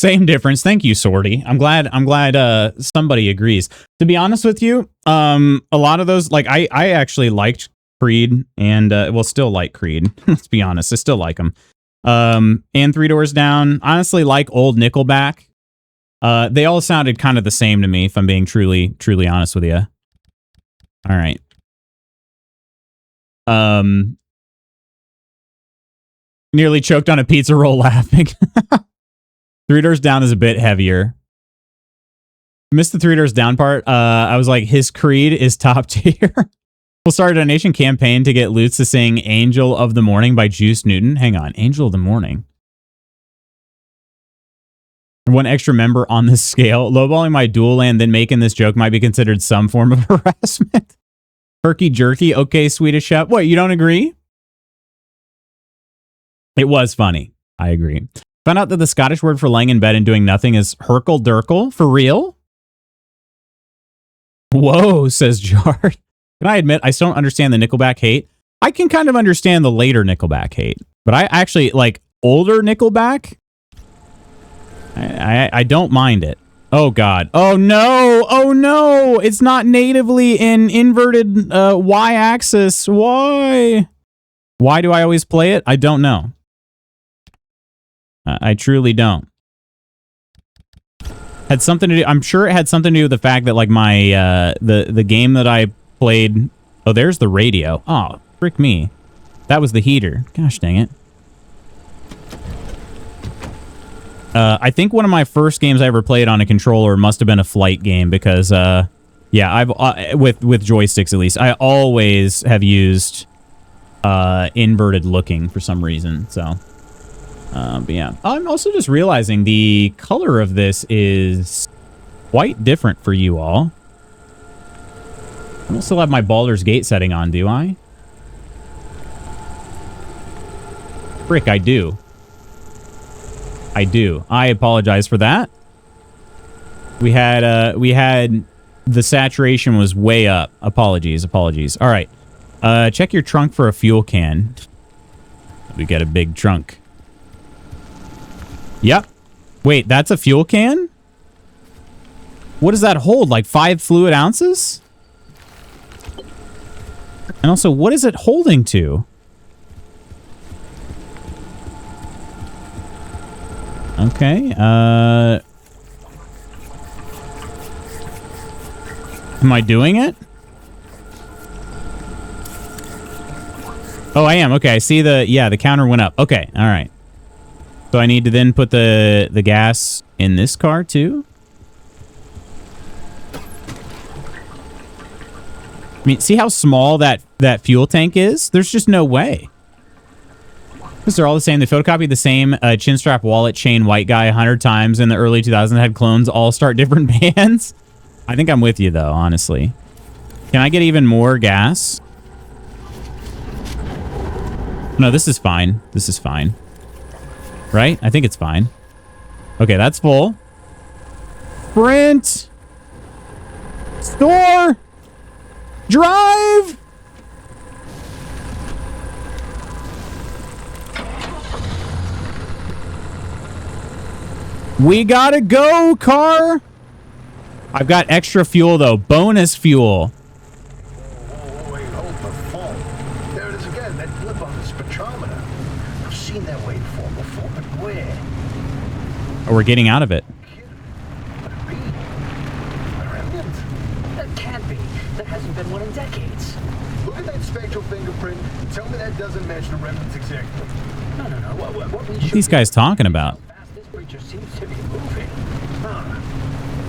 Same difference. Thank you, Sorty. I'm glad somebody agrees. To be honest with you, a lot of those, like I actually liked Creed and well, still like Creed. Let's be honest, I still like them. And Three Doors Down, honestly like old Nickelback. They all sounded kind of the same to me, if I'm being truly honest with you. All right. Nearly choked on a pizza roll laughing. Three Doors Down is a bit heavier. Missed the Three Doors Down part. I was like, his Creed is top tier. We'll start a donation campaign to get Lutz to sing Angel of the Morning by Juice Newton. Hang on, Angel of the Morning. One extra member on this scale. Lowballing my dual land, then making this joke might be considered some form of harassment. Herky jerky. Okay, Swedish Chef. What, you don't agree? It was funny. I agree. Found out that the Scottish word for laying in bed and doing nothing is herkle durkle. For real? Whoa, says Jard. Can I admit, I still don't understand the Nickelback hate. I can kind of understand the later Nickelback hate. But I actually, like, older Nickelback, I don't mind it. Oh, God. Oh, no. Oh, no. It's not natively in inverted y-axis. Why? Why do I always play it? I don't know. I truly don't. Had something to do. I'm sure it had something to do with the fact that, like, my the game that I played. Oh, there's the radio. Oh, frick me. That was the heater. Gosh dang it. I think one of my first games I ever played on a controller must have been a flight game because, yeah, I've with joysticks at least, I always have used inverted looking for some reason. So. But yeah, I'm also just realizing the color of this is quite different for you all. I don't still have my Baldur's Gate setting on, do I? Frick, I do. I do. I apologize for that. We had the saturation was way up. Apologies. All right. Check your trunk for a fuel can. We got a big trunk. Yep. Wait, that's a fuel can? What does that hold? Like 5 fluid ounces? And also, what is it holding to? Okay, am I doing it? Oh, I am. Okay, I see the counter went up. Okay, all right. So I need to then put the gas in this car too? I mean, see how small that fuel tank is? There's just no way. Because they're all the same. They photocopied the same chin strap wallet chain white guy 100 times in the early 2000s. Had clones all start different bands. I think I'm with you though, honestly. Can I get even more gas? No, this is fine. This is fine. Right? I think it's fine. Okay, that's full. Sprint! Store! Drive! We gotta go, car! I've got extra fuel, though. Bonus fuel. Whoa, wait, hold the phone. There it is again, that blip on the spectrometer. I've seen that waveform before, but where? Oh, we're getting out of it. Could it be? A remnant? That can't be. There hasn't been one in decades. Look at that spectral fingerprint and tell me that doesn't match the remnants exactly. No. What we What should are these guys talking about? how fast this creature seems to be moving. Huh.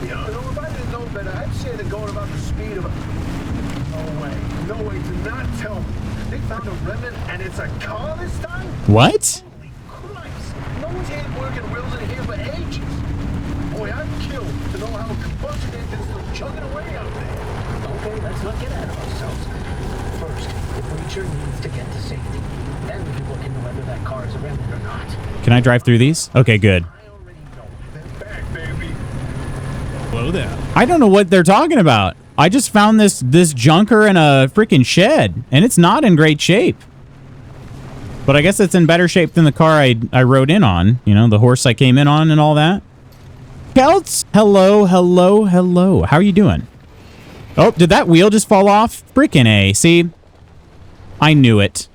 You know, if I didn't know better, I'd say they're going about the speed of a... No way, do not tell me. They found a remnant and it's a car this time? What? Holy Christ! No one's had working wheels in here for ages. Boy, I'm killed to know how a combustion engine's still chugging away out there. Okay, let's not get ahead of ourselves. First, the creature needs to get to safety. Then we can look into whether that car is a remnant or not. Can I drive through these? Okay, good. I already know. They're back, baby. Hello there. I don't know what they're talking about. I just found this junker in a freaking shed, and it's not in great shape. But I guess it's in better shape than the car I rode in on. You know, the horse I came in on and all that. Celts, hello, hello, hello. How are you doing? Oh, did that wheel just fall off? Freaking A. See? I knew it.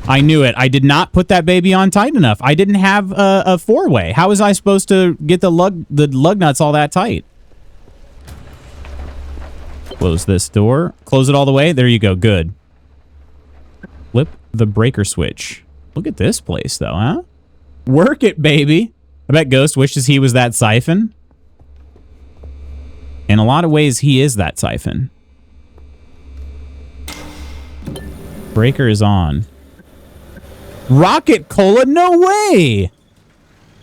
I knew it. I did not put that baby on tight enough. I didn't have a four-way. How was I supposed to get the lug nuts all that tight? Close this door. Close it all the way. There you go. Good. Flip the breaker switch. Look at this place, though, huh? Work it, baby. I bet Ghost wishes he was that siphon. In a lot of ways, he is that siphon. Breaker is on. Rocket Cola? No way!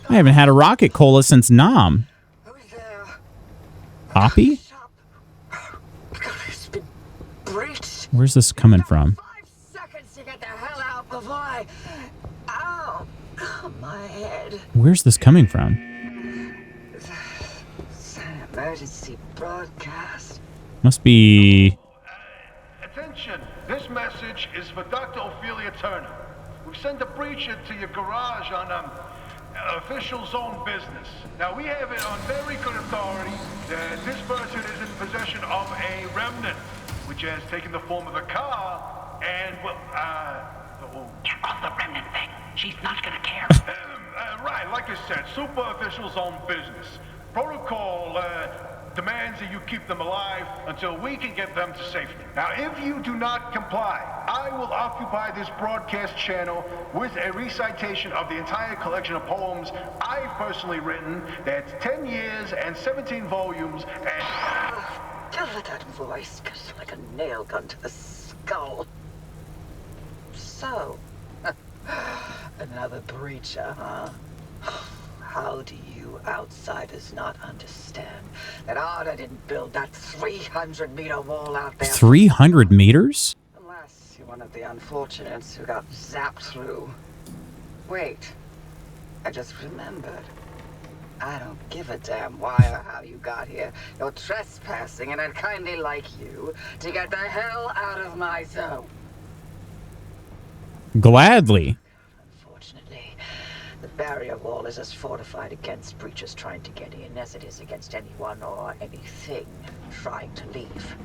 I haven't had a Rocket Cola since Nom. Who's there? Poppy? It's been breached. Where's this coming from? 5 seconds to get the hell out before I... Ow! My head. Where's this coming from? It's an emergency broadcast. Must be... Attention! This message is for Dr. Ophelia Turner. We've sent a breacher to your garage on official zone business. Now, we have it on very good authority that this person is in possession of a remnant, which has taken the form of a car and, well, Get off the remnant thing. She's not gonna care. right, like I said, super official zone business. Protocol demands that you keep them alive until we can get them to safety. Now, if you do not comply, I will occupy this broadcast channel with a recitation of the entire collection of poems I've personally written. That's 10 years and 17 volumes and... That voice cuts like a nail gun to the skull. So, another breacher, huh? How do you outsiders not understand that Arda didn't build that 300-meter wall out there? 300 meters? Unless you're one of the unfortunates who got zapped through. Wait, I just remembered. I don't give a damn why or how you got here. You're trespassing, and I'd kindly like you to get the hell out of my zone. Gladly. Unfortunately, the barrier wall is as fortified against breachers trying to get in as it is against anyone or anything trying to leave.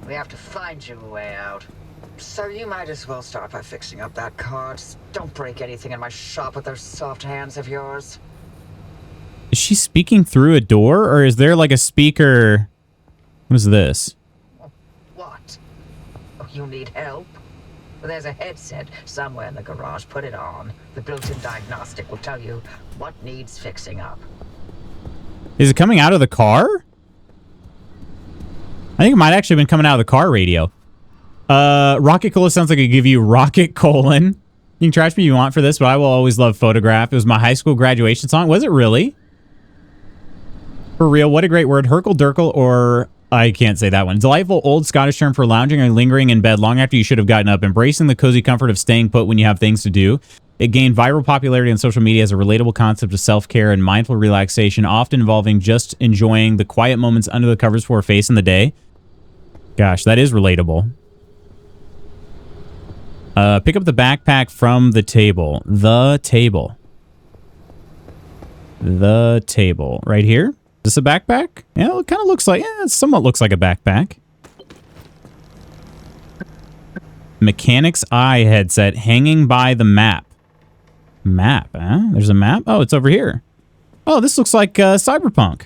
We have to find you a way out. So you might as well start by fixing up that car. Just don't break anything in my shop with those soft hands of yours. Is she speaking through a door, or is there like a speaker? What is this? What? Oh, you need help? Well, there's a headset somewhere in the garage. Put it on. The built-in diagnostic will tell you what needs fixing up. Is it coming out of the car? I think it might actually have been coming out of the car radio. Rocket Cola sounds like it give you Rocket Colon. You can trash me if you want for this, but I will always love Photograph. It was my high school graduation song. Was it really? For real, what a great word. Herkle Durkle, or I can't say that one. Delightful old Scottish term for lounging or lingering in bed long after you should have gotten up. Embracing the cozy comfort of staying put when you have things to do. It gained viral popularity on social media as a relatable concept of self-care and mindful relaxation, often involving just enjoying the quiet moments under the covers before facing the day. Gosh, that is relatable. Pick up the backpack from the table. The table. The table. Right here? Is this a backpack? Yeah, it kind of looks like... Yeah, it somewhat looks like a backpack. Mechanic's Eye headset hanging by the map. Map, huh? There's a map? Oh, it's over here. Oh, this looks like Cyberpunk.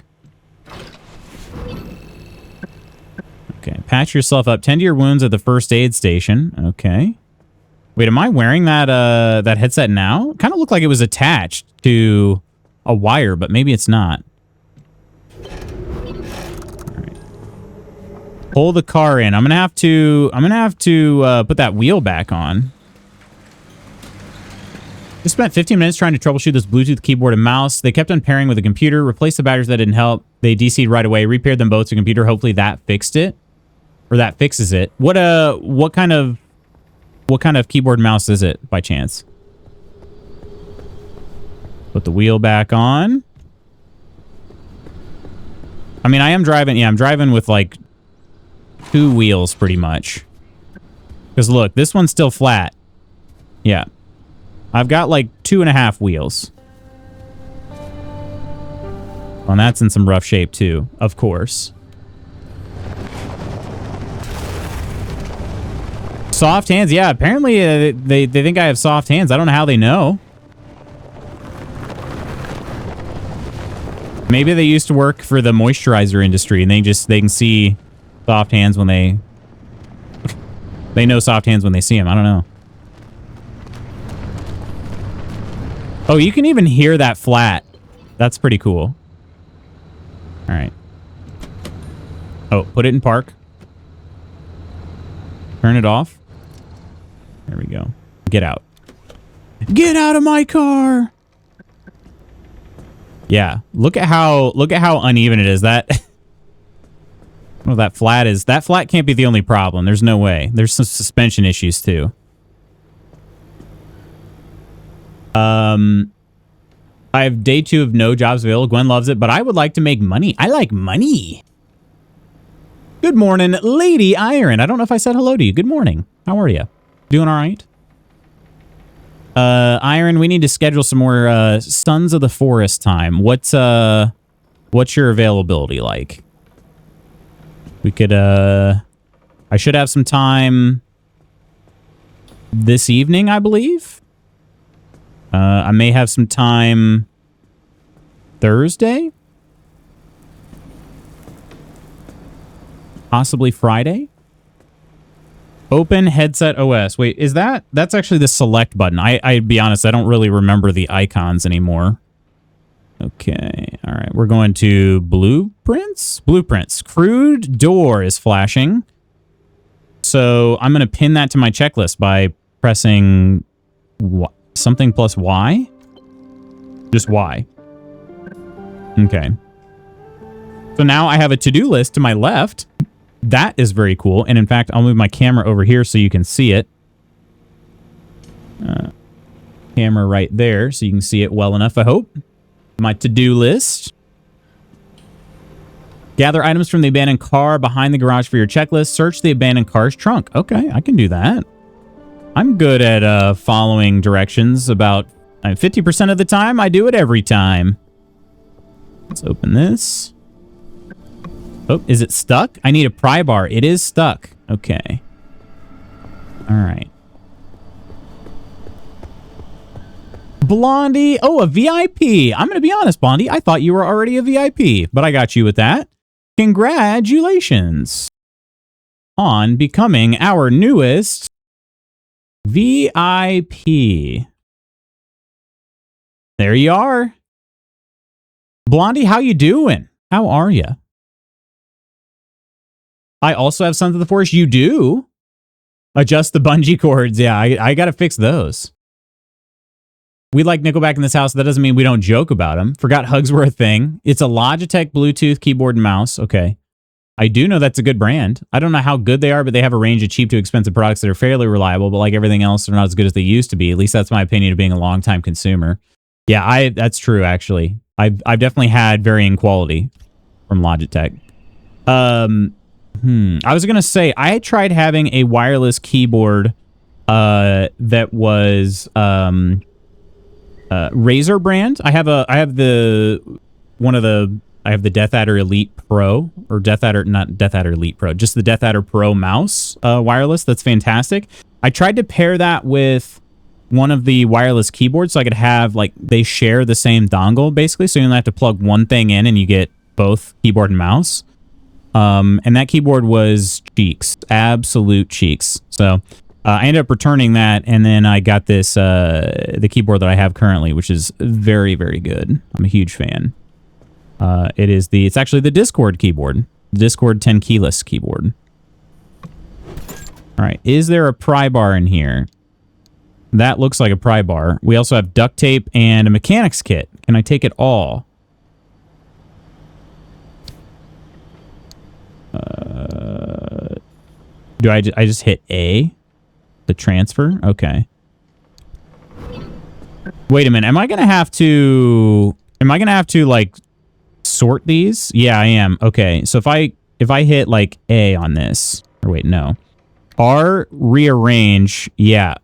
Okay, patch yourself up. Tend to your wounds at the first aid station. Okay. Wait, am I wearing that that headset now? Kind of looked like it was attached to a wire, but maybe it's not. All right. Pull the car in. I'm gonna have to put that wheel back on. Just spent 15 minutes trying to troubleshoot this Bluetooth keyboard and mouse. They kept on pairing with the computer. Replaced the batteries that didn't help. They DC'd right away. Repaired them both to the computer. Hopefully that fixed it, or that fixes it. What kind of keyboard and mouse is it, by chance? Put the wheel back on. I mean, I am driving... Yeah, I'm driving with, like, 2 wheels, pretty much. Because, look, this one's still flat. Yeah. I've got, like, 2.5 wheels. And that's in some rough shape too, of course. Soft hands. Yeah, apparently they think I have soft hands. I don't know how they know. Maybe they used to work for the moisturizer industry and they can see soft hands when they know soft hands when they see them. I don't know. Oh, you can even hear that flat. That's pretty cool. All right. Oh, put it in park. Turn it off. There we go. Get out. Get out of my car. Yeah. Look at how uneven it is. That well, that flat can't be the only problem. There's no way. There's some suspension issues too. I have day 2 of no jobs available. Gwen loves it, but I would like to make money. I like money. Good morning, Lady Iron. I don't know if I said hello to you. Good morning. How are you? Doing all right? Iron, we need to schedule some more Sons of the Forest time. What's your availability like? We could I should have some time this evening, I believe. I may have some time Thursday. Possibly Friday. Open headset OS. Wait, is that's actually the select button. I'd be honest, I don't really remember the icons anymore. Okay. All right. We're going to blueprints. Blueprints. Crude door is flashing. So I'm going to pin that to my checklist by pressing something plus Y. Just Y. Okay. So now I have a to-do list to my left. That is very cool. And in fact, I'll move my camera over here so you can see it. Camera right there so you can see it well enough, I hope. My to-do list. Gather items from the abandoned car behind the garage for your checklist. Search the abandoned car's trunk. Okay, I can do that. I'm good at following directions about 50% of the time. I do it every time. Let's open this. Oh, is it stuck? I need a pry bar. It is stuck. Okay. All right. Blondie. Oh, a VIP. I'm going to be honest, Blondie. I thought you were already a VIP, but I got you with that. Congratulations on becoming our newest VIP. There you are. Blondie, how you doing? How are you? I also have Sons of the Forest. You do? Adjust the bungee cords. Yeah, I got to fix those. We like Nickelback in this house. That doesn't mean we don't joke about them. Forgot hugs were a thing. It's a Logitech Bluetooth keyboard and mouse. Okay. I do know that's a good brand. I don't know how good they are, but they have a range of cheap to expensive products that are fairly reliable, but like everything else, they're not as good as they used to be. At least that's my opinion of being a longtime consumer. Yeah, that's true, actually. I've definitely had varying quality from Logitech. I was going to say, I tried having a wireless keyboard that was Razer brand. I have the Death Adder Elite Pro, or not Death Adder Elite Pro, just the Death Adder Pro mouse wireless. That's fantastic. I tried to pair that with one of the wireless keyboards so I could have, like, they share the same dongle basically, so you don't have to plug one thing in and you get both keyboard and mouse. And that keyboard was cheeks, absolute cheeks. So I ended up returning that, and then I got this the keyboard that I have currently, which is very, very good. I'm a huge fan. It's actually the Discord keyboard, the Discord 10 keyless keyboard. All right, is there a pry bar in here? That looks like a pry bar. We also have duct tape and a mechanics kit. Can I take it all? Do I just hit A to transfer? Okay. Wait a minute. Am I gonna have to like sort these? Yeah, I am. Okay. So if I hit like A on this, or wait, no. R, rearrange. Yeah.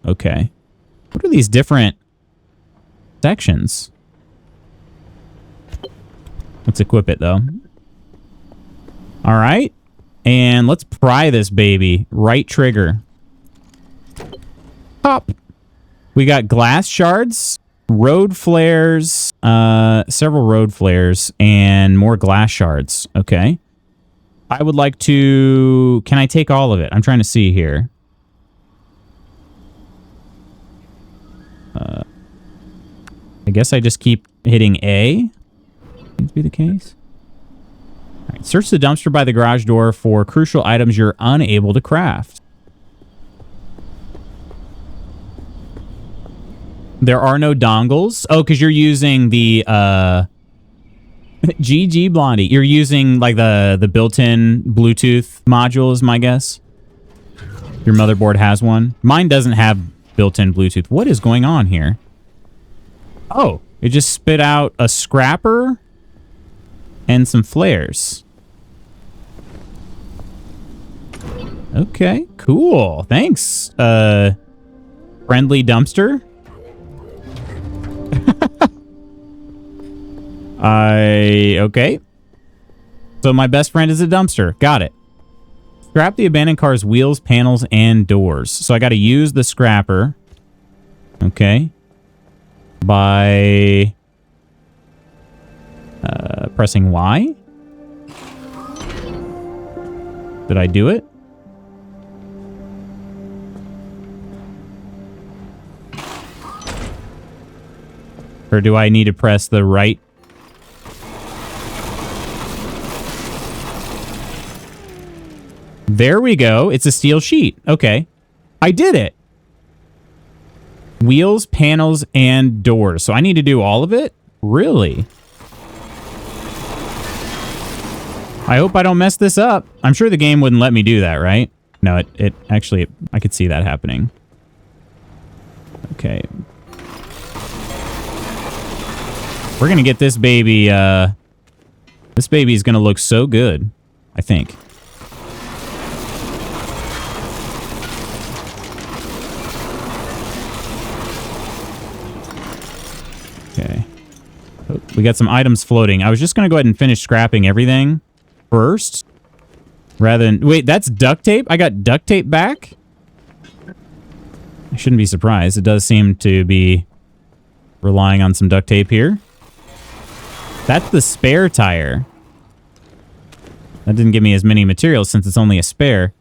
Okay. What are these different sections? Let's equip it, though. All right. And let's pry this baby. Right trigger. Pop. We got glass shards, road flares, several road flares, and more glass shards. Okay. I would like to... Can I take all of it? I'm trying to see here. I guess I just keep hitting A. Seems to be the case. All right. Search the dumpster by the garage door for crucial items you're unable to craft. There are no dongles. Oh, because you're using the GG Blondie. You're using like the built-in Bluetooth module is my guess. Your motherboard has one. Mine doesn't have built-in Bluetooth. What is going on here? Oh, it just spit out a scrapper and some flares. Okay, cool. Thanks, friendly dumpster. Okay. So my best friend is a dumpster. Got it. Scrap the abandoned car's wheels, panels, and doors. So I got to use the scrapper. Okay. By pressing Y. Did I do it? Or do I need to press the right? There we go. It's a steel sheet. Okay. I did it. Wheels, panels, and doors. So I need to do all of it? Really? I hope I don't mess this up. I'm sure the game wouldn't let me do that, right? No, it actually, I could see that happening. Okay. We're going to get this baby, this baby is going to look so good, I think. Okay. Oh, we got some items floating. I was just going to go ahead and finish scrapping everything first. Rather than... Wait, that's duct tape? I got duct tape back? I shouldn't be surprised. It does seem to be relying on some duct tape here. That's the spare tire. That didn't give me as many materials since it's only a spare.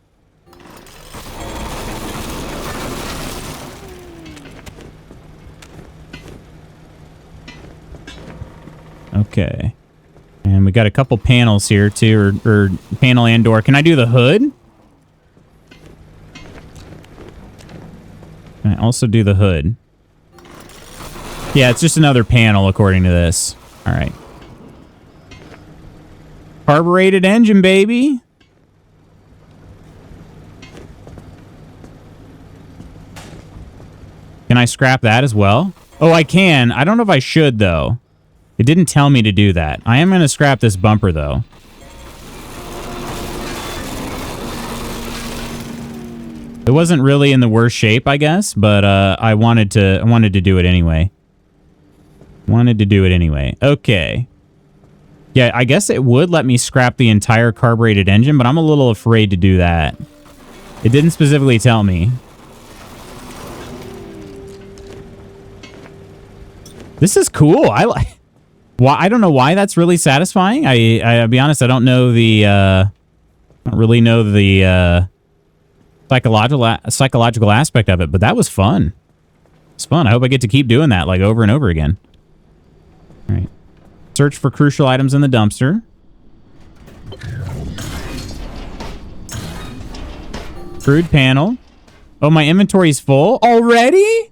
Okay. And we got a couple panels here too, or panel and door. Can I do the hood? Can I also do the hood? Yeah, it's just another panel according to this. All right. Carbureted engine, baby. Can I scrap that as well? Oh, I can. I don't know if I should, though. It didn't tell me to do that. I am going to scrap this bumper, though. It wasn't really in the worst shape, I guess, but I wanted to do it anyway. Okay. Yeah, I guess it would let me scrap the entire carbureted engine, but I'm a little afraid to do that. It didn't specifically tell me. This is cool. I don't know why that's really satisfying. I'll be honest, I don't know the don't really know the psychological aspect of it, but that was fun. It's fun. I hope I get to keep doing that like over and over again. All right. Search for crucial items in the dumpster. Crude panel. Oh, my inventory's full already?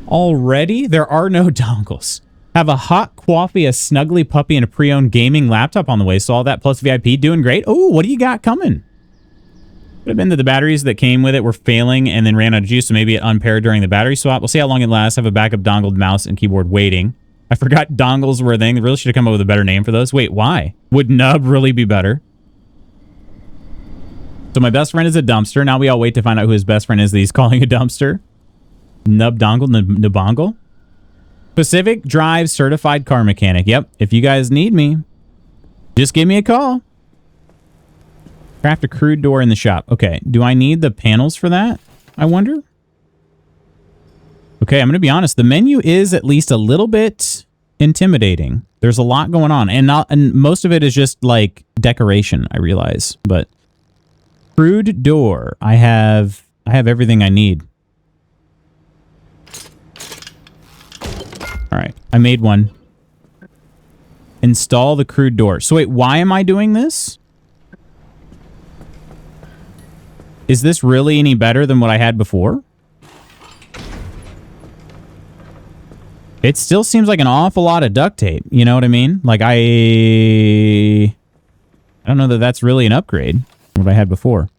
Already? There are no dongles. Have a hot coffee, a snuggly puppy, and a pre-owned gaming laptop on the way. So all that plus VIP. Doing great. Oh, what do you got coming? Could have been that the batteries that came with it were failing and then ran out of juice, so maybe it unpaired during the battery swap. We'll see how long it lasts. Have a backup dongled mouse and keyboard waiting. I forgot dongles were a thing. They really should have come up with a better name for those. Wait, why? Would nub really be better? So my best friend is a dumpster. Now we all wait to find out who his best friend is that he's calling a dumpster. Nub dongle, nubongle. Pacific Drive certified car mechanic. Yep. If you guys need me, just give me a call. Craft a crude door in the shop. Okay. Do I need the panels for that? I wonder. Okay, I'm going to be honest. The menu is at least a little bit intimidating. There's a lot going on, and most of it is just like decoration, I realize. But crude door. I have everything I need. All right, I made one. Install the crude door. So wait, why am I doing this? Is this really any better than what I had before? It still seems like an awful lot of duct tape. You know what I mean? Like I don't know that that's really an upgrade from what I had before.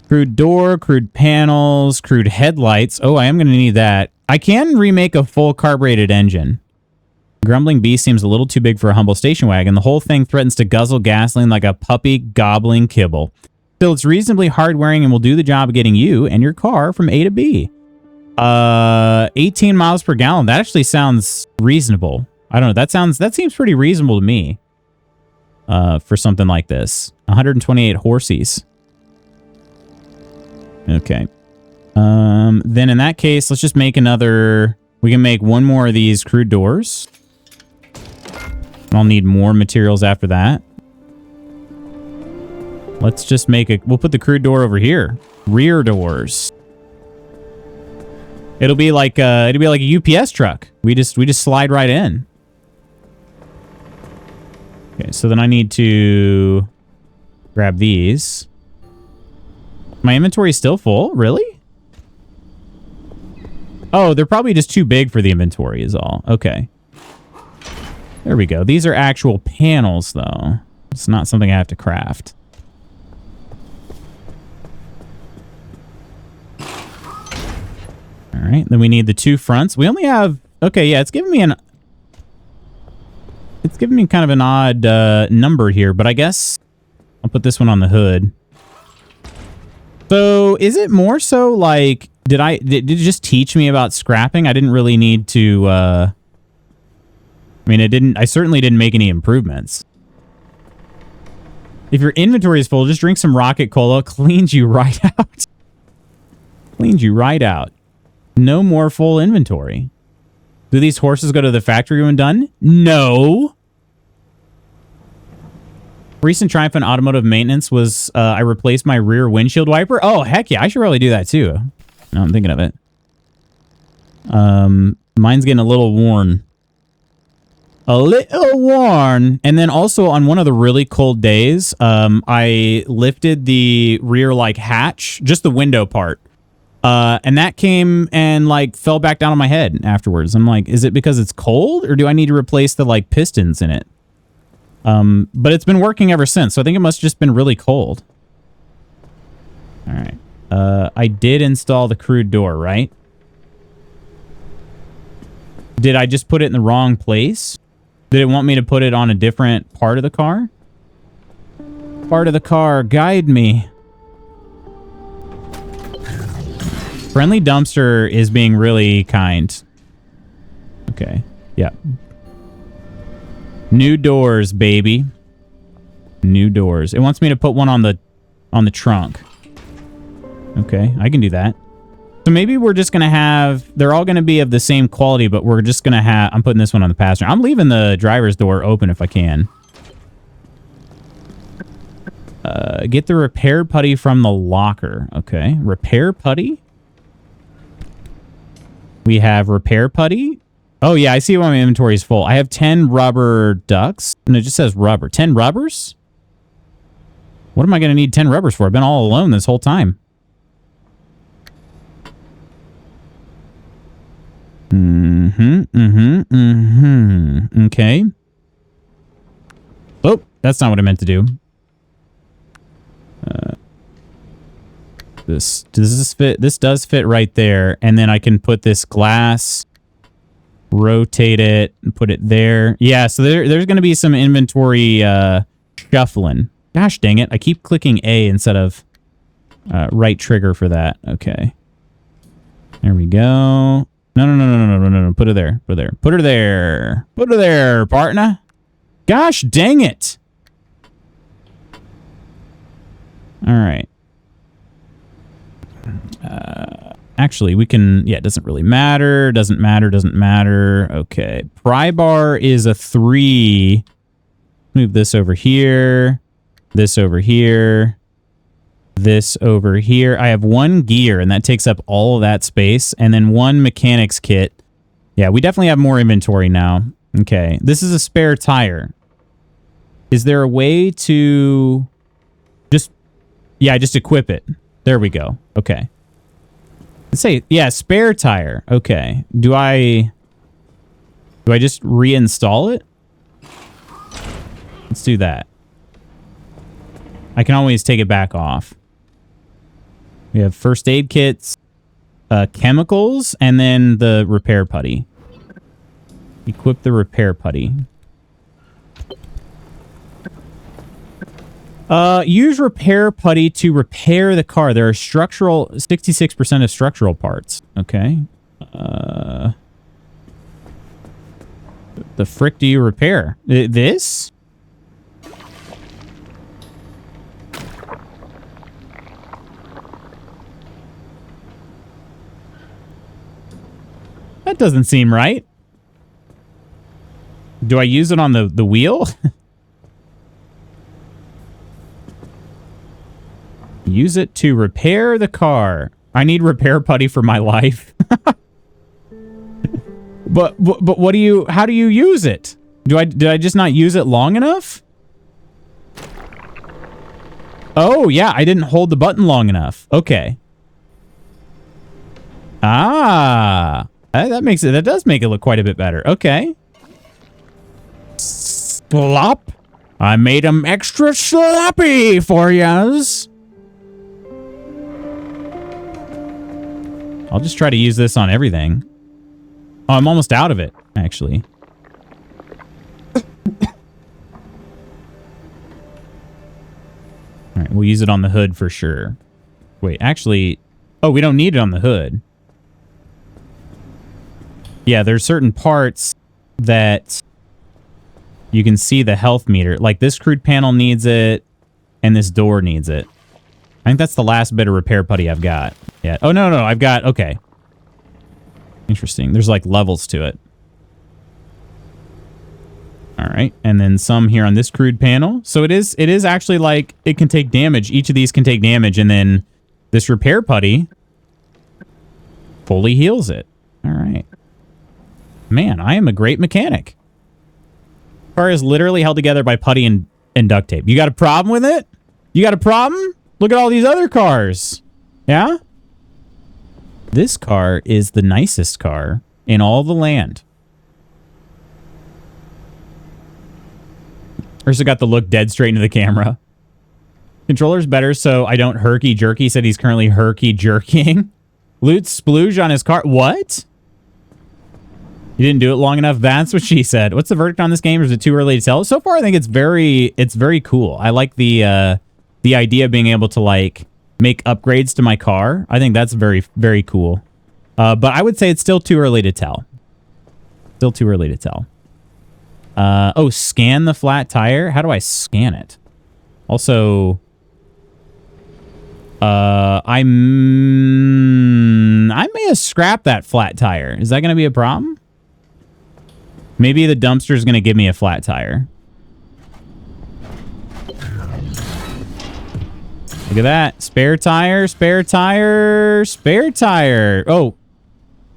Crude door, crude panels, crude headlights. Oh, I am going to need that. I can remake a full carbureted engine. Grumbling Beast seems a little too big for a humble station wagon. The whole thing threatens to guzzle gasoline like a puppy gobbling kibble. Still, it's reasonably hard-wearing and will do the job of getting you and your car from A to B. 18 miles per gallon. That actually sounds reasonable. I don't know. That seems pretty reasonable to me. For something like this. 128 horses. Okay. Then in that case, let's just make another. We can make one more of these crude doors. I'll need more materials after that. Let's just we'll put the crude door over here. Rear doors. It'll be like a UPS truck. We just slide right in. Okay, so then I need to grab these. My inventory is still full? Really? Oh, they're probably just too big for the inventory is all. Okay. There we go. These are actual panels, though. It's not something I have to craft. All right, then we need the two fronts. We only have... Okay, yeah, it's giving me kind of an odd number here, but I guess I'll put this one on the hood. So, is it more so like... Did it just teach me about scrapping? I didn't really need to... I mean, I certainly didn't make any improvements. If your inventory is full, just drink some Rocket Cola. Cleans you right out. Cleans you right out. No more full inventory. Do these horses go to the factory when done? No. Recent triumph in automotive maintenance was I replaced my rear windshield wiper. Oh, heck yeah. I should probably do that too. Now I'm thinking of it. Mine's getting a little worn. A little worn. And then also on one of the really cold days, I lifted the rear like hatch, just the window part. And that came and like fell back down on my head afterwards. I'm like, is it because it's cold or do I need to replace the like pistons in it? But it's been working ever since. So I think it must have just been really cold. All right. I did install the crude door, right? Did I just put it in the wrong place? Did it want me to put it on a different part of the car? Part of the car, guide me. Friendly Dumpster is being really kind. Okay. Yeah. New doors, baby. New doors. It wants me to put one on the trunk. Okay, I can do that. So maybe we're just going to have... They're all going to be of the same quality, but we're just going to have... I'm putting this one on the passenger. I'm leaving the driver's door open if I can. Get the repair putty from the locker. Okay, repair putty? We have repair putty. Oh, yeah, I see why my inventory is full. I have 10 rubber ducks. And it just says rubber. 10 rubbers? What am I going to need 10 rubbers for? I've been all alone this whole time. Okay. Oh, that's not what I meant to do. Does this fit? This does fit right there. And then I can put this glass, rotate it, and put it there. Yeah, so there's going to be some inventory shuffling. Gosh dang it. I keep clicking A instead of right trigger for that. Okay. There we go. No. Put her there. Put her there. Put her there, partner. Gosh dang it. All right. Actually, we can... Yeah, it doesn't really matter. Doesn't matter. Okay. Pry bar is a 3. Move this over here. This over here. This over here. I have 1 gear, and that takes up all of that space. And then 1 mechanics kit. Yeah, we definitely have more inventory now. Okay. This is a spare tire. Is there a way to just... Yeah, just equip it. There we go. Okay. Let's say, yeah, spare tire. Okay. Do I just reinstall it? Let's do that. I can always take it back off. We have first aid kits, chemicals, and then the repair putty. Equip the repair putty. Use repair putty to repair the car. There are 66% of structural parts. Okay. The frick do you repair? This? That doesn't seem right. Do I use it on the wheel? Use it to repair the car. I need repair putty for my life. But what do you... How do you use it? Did I just not use it long enough? Oh, yeah. I didn't hold the button long enough. Okay. Ah. That makes it... That does make it look quite a bit better. Okay. Slop. I made them extra sloppy for yous. I'll just try to use this on everything. Oh, I'm almost out of it, actually. All right, we'll use it on the hood for sure. Wait, actually... Oh, we don't need it on the hood. Yeah, there's certain parts that you can see the health meter. Like this crude panel needs it, and this door needs it. I think that's the last bit of repair putty I've got. Yeah. Oh, no. I've got... Okay. Interesting. There's like levels to it. All right. And then some here on this crude panel. So it is actually like it can take damage. Each of these can take damage. And then this repair putty fully heals it. All right. Man, I am a great mechanic. Car is literally held together by putty and duct tape. You got a problem with it? You got a problem? Look at all these other cars. Yeah? This car is the nicest car in all the land. Ursa got the look dead straight into the camera. Controller's better, so I don't herky-jerky. Said he's currently herky-jerking. Loot splooge on his car. What? You didn't do it long enough? That's what she said. What's the verdict on this game? Or is it too early to tell? So far, I think it's very cool. I like the idea of being able to, like, make upgrades to my car. I think that's very, very cool. But I would say it's still too early to tell. Still too early to tell. Oh, scan the flat tire? How do I scan it? Also, I may have scrapped that flat tire. Is that going to be a problem? Maybe the dumpster is going to give me a flat tire. Look at that. Spare tire, spare tire, spare tire. Oh,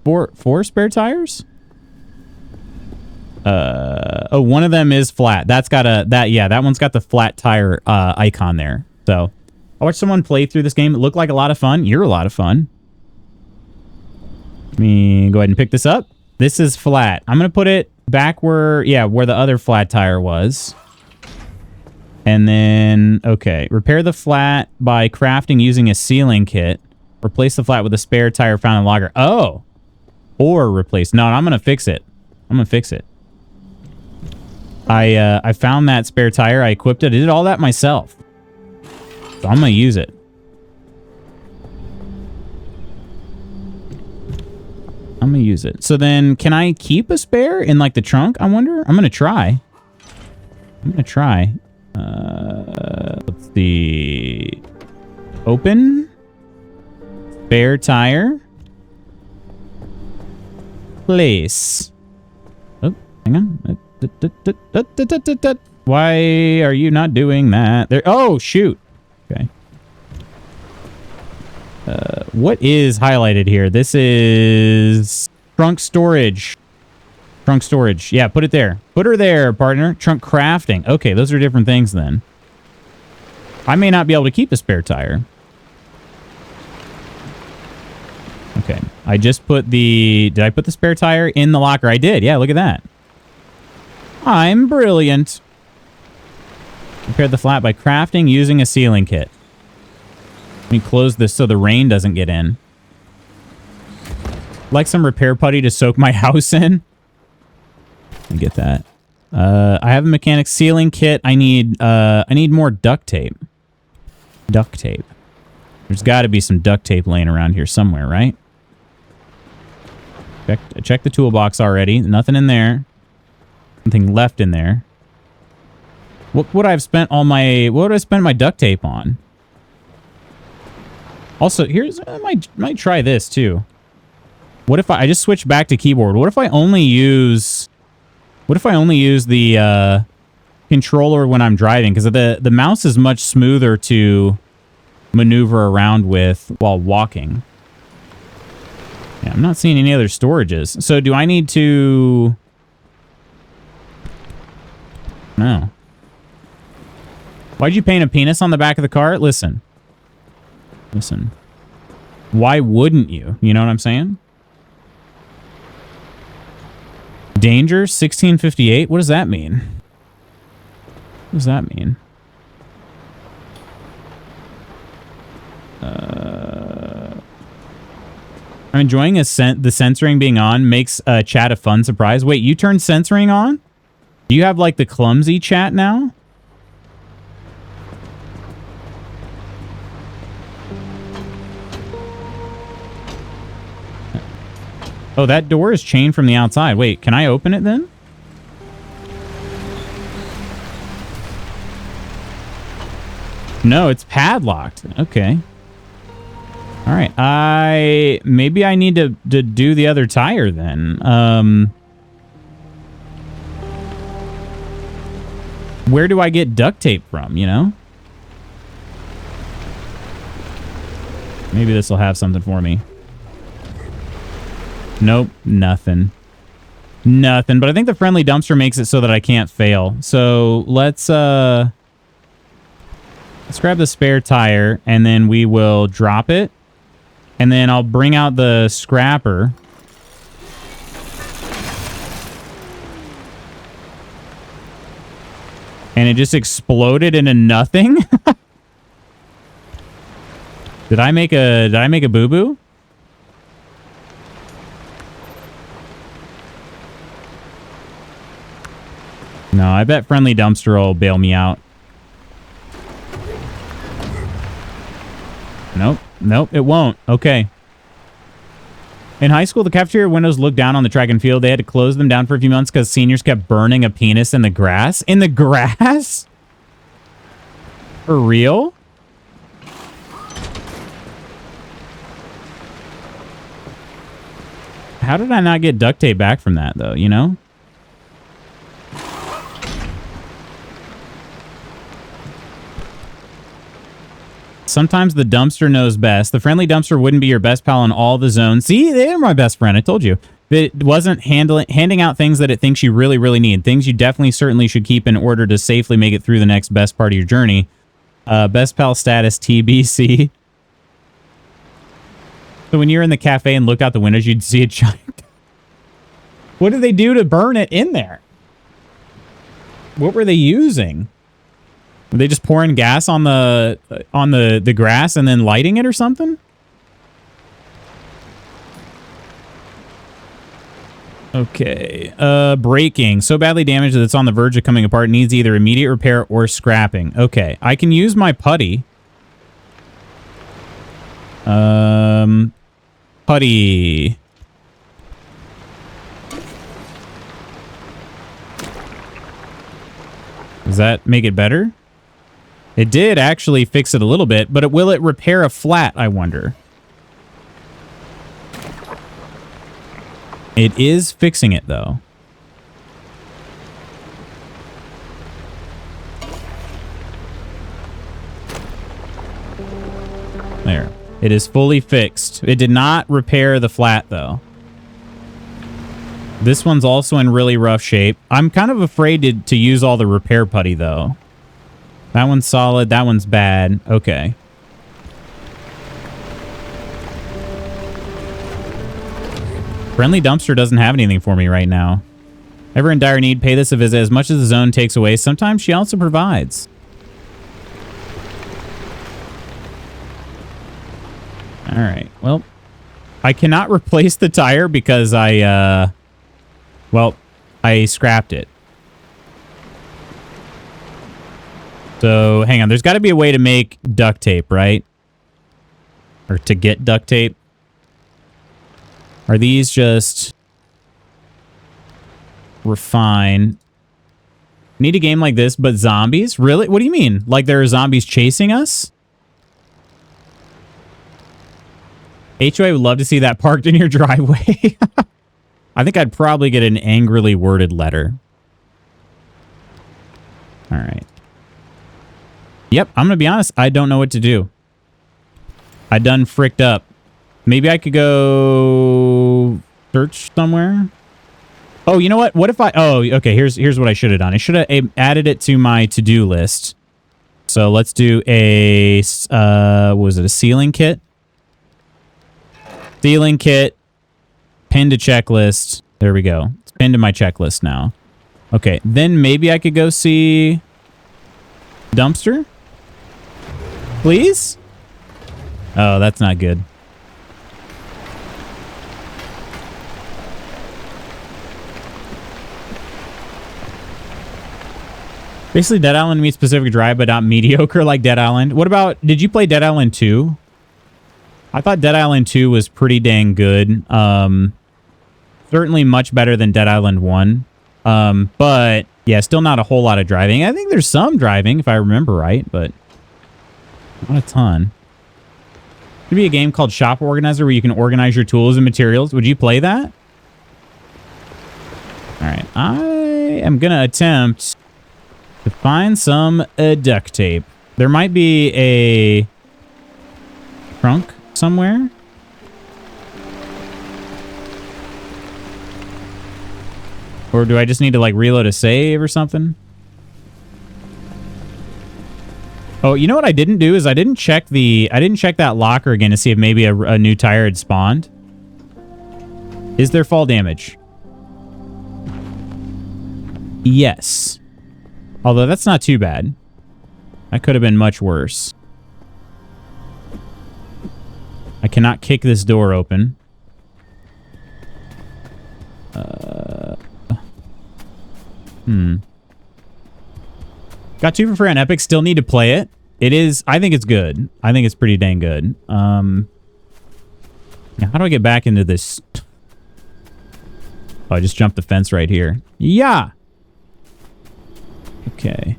four spare tires? Oh, one of them is flat. That's got that one's got the flat tire icon there. So I watched someone play through this game. It looked like a lot of fun. You're a lot of fun. Let me go ahead and pick this up. This is flat. I'm going to put it back where the other flat tire was. And then, okay, repair the flat by crafting using a sealing kit. Replace the flat with a spare tire found in the logger. Oh, or replace. No, I'm going to fix it. I'm going to fix it. I found that spare tire. I equipped it. I did all that myself. So I'm going to use it. I'm gonna use it. So then, can I keep a spare in like the trunk? I wonder. I'm gonna try. Let's see. Open. Spare tire. Place. Oh, hang on. Why are you not doing that? There. Oh, shoot. Okay. What is highlighted here? This is trunk storage. Trunk storage. Yeah, put it there. Put her there, partner. Trunk crafting. Okay, those are different things then. I may not be able to keep a spare tire. Okay. I just put the... Did I put the spare tire in the locker? I did. Yeah, look at that. I'm brilliant. Repair the flat by crafting using a sealing kit. Let me close this so the rain doesn't get in. Like some repair putty to soak my house in. I get that. I have a mechanic sealing kit. I need more duct tape. Duct tape. There's got to be some duct tape laying around here somewhere, right? Check the toolbox already. Nothing in there. Nothing left in there. What would I have spent all my... What would I spend my duct tape on? Also, here's... I might try this, too. What if I just switch back to keyboard? What if I only use... What if I only use the controller when I'm driving? Because the mouse is much smoother to maneuver around with while walking. Yeah, I'm not seeing any other storages. So do I need to... No. Why'd you paint a penis on the back of the car? Listen. Listen. Why wouldn't you? You know what I'm saying? Danger 1658? What does that mean? What does that mean? I'm enjoying the censoring being on. Makes chat a fun surprise. Wait, you turned censoring on? Do you have like the clumsy chat now? Oh, that door is chained from the outside. Wait, can I open it then? No, it's padlocked. Okay. All right. Maybe I need to do the other tire then. Where do I get duct tape from, you know? Maybe this will have something for me. Nope, nothing. Nothing, but I think the friendly dumpster makes it so that I can't fail. So let's grab the spare tire and then we will drop it. And then I'll bring out the scrapper. And it just exploded into nothing? Did I make a boo-boo? No, I bet friendly dumpster will bail me out. Nope. Nope, it won't. Okay. In high school, the cafeteria windows looked down on the track and field. They had to close them down for a few months because seniors kept burning a penis in the grass. In the grass? For real? How did I not get duct tape back from that, though, you know? Sometimes the dumpster knows best. The friendly dumpster wouldn't be your best pal in all the zones. See, they're my best friend. I told you. It wasn't handing out things that it thinks you really, really need. Things you definitely, certainly should keep in order to safely make it through the next best part of your journey. Best pal status TBC. So when you're in the cafe and look out the windows, you'd see a giant... What did they do to burn it in there? What were they using? Were they just pouring gas on the grass and then lighting it or something? Okay. Braking. So badly damaged that it's on the verge of coming apart. Needs either immediate repair or scrapping. Okay. I can use my putty. Putty. Does that make it better? It did actually fix it a little bit, but will it repair a flat, I wonder? It is fixing it, though. There. It is fully fixed. It did not repair the flat, though. This one's also in really rough shape. I'm kind of afraid to use all the repair putty, though. That one's solid. That one's bad. Okay. Friendly Dumpster doesn't have anything for me right now. Ever in dire need, pay this a visit. As much as the zone takes away, sometimes she also provides. All right. Well, I cannot replace the tire because I scrapped it. So, hang on. There's got to be a way to make duct tape, right? Or to get duct tape. Are these just refine? Need a game like this, but zombies? Really? What do you mean? Like there are zombies chasing us? HOA would love to see that parked in your driveway. I think I'd probably get an angrily worded letter. All right. Yep, I'm going to be honest. I don't know what to do. I done fricked up. Maybe I could go search somewhere. Oh, you know what? What if I... Oh, okay. Here's what I should have done. I should have added it to my to-do list. So let's do a... what was it? A ceiling kit? Ceiling kit. Pinned to checklist. There we go. It's pinned to my checklist now. Okay. Then maybe I could go see... Dumpster? Please? Oh, that's not good. Basically, Dead Island meets Pacific Drive, but not mediocre like Dead Island. What about... Did you play Dead Island 2? I thought Dead Island 2 was pretty dang good. Certainly much better than Dead Island 1. But, yeah, still not a whole lot of driving. I think there's some driving, if I remember right, but not a ton. Could be a game called Shop Organizer where you can organize your tools and materials. Would you play that? All right. I am going to attempt to find some duct tape. There might be a trunk somewhere. Or do I just need to like reload a save or something? Oh, you know what I didn't do is I didn't check that locker again to see if maybe a new tire had spawned. Is there fall damage? Yes. Although that's not too bad. That could have been much worse. I cannot kick this door open. Got 2 for free on Epic. Still need to play it. It is... I think it's good. I think it's pretty dang good. Now how do I get back into this? Oh, I just jumped the fence right here. Yeah! Okay.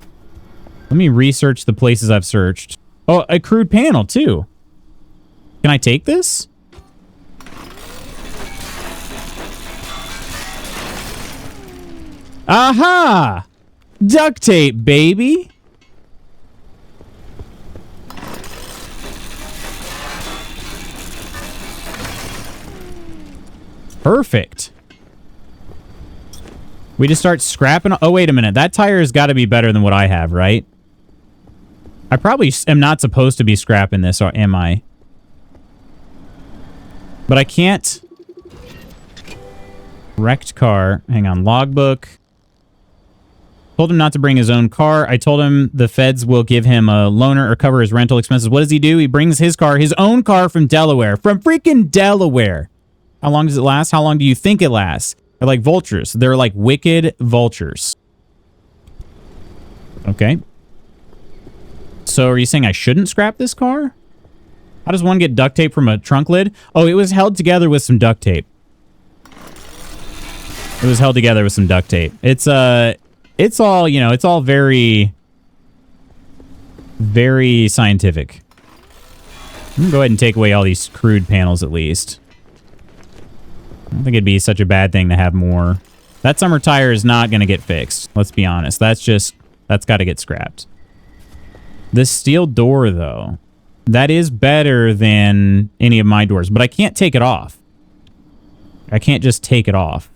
Let me research the places I've searched. Oh, a crude panel, too. Can I take this? Aha! Duct tape, baby! Perfect. We just start scrapping... Oh, wait a minute. That tire has got to be better than what I have, right? I probably am not supposed to be scrapping this, or am I? But I can't... Wrecked car. Hang on. Logbook. Told him not to bring his own car. I told him the feds will give him a loaner or cover his rental expenses. What does he do? He brings his car, his own car from Delaware. From freaking Delaware. How long does it last? How long do you think it lasts? They're like vultures. They're like wicked vultures. Okay. So are you saying I shouldn't scrap this car? How does one get duct tape from a trunk lid? Oh, it was held together with some duct tape. It was held together with some duct tape. It's It's all, you know, it's all very, very scientific. I'm going to go ahead and take away all these crude panels at least. I don't think it'd be such a bad thing to have more. That summer tire is not going to get fixed. Let's be honest. That's got to get scrapped. This steel door, though, that is better than any of my doors, but I can't take it off. I can't just take it off.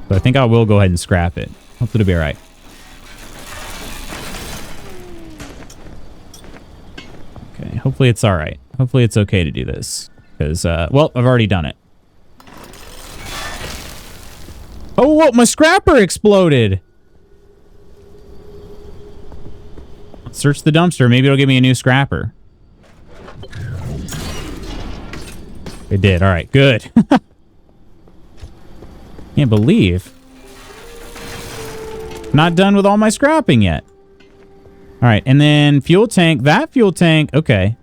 So I think I will go ahead and scrap it. Hopefully it'll be all right. Okay, hopefully it's all right. Hopefully it's okay to do this. Because, well, I've already done it. Oh, whoa, my scrapper exploded. Let's search the dumpster. Maybe it'll give me a new scrapper. It did. All right, good. Can't believe. Not done with all my scrapping yet. All right, and then fuel tank. That fuel tank, okay.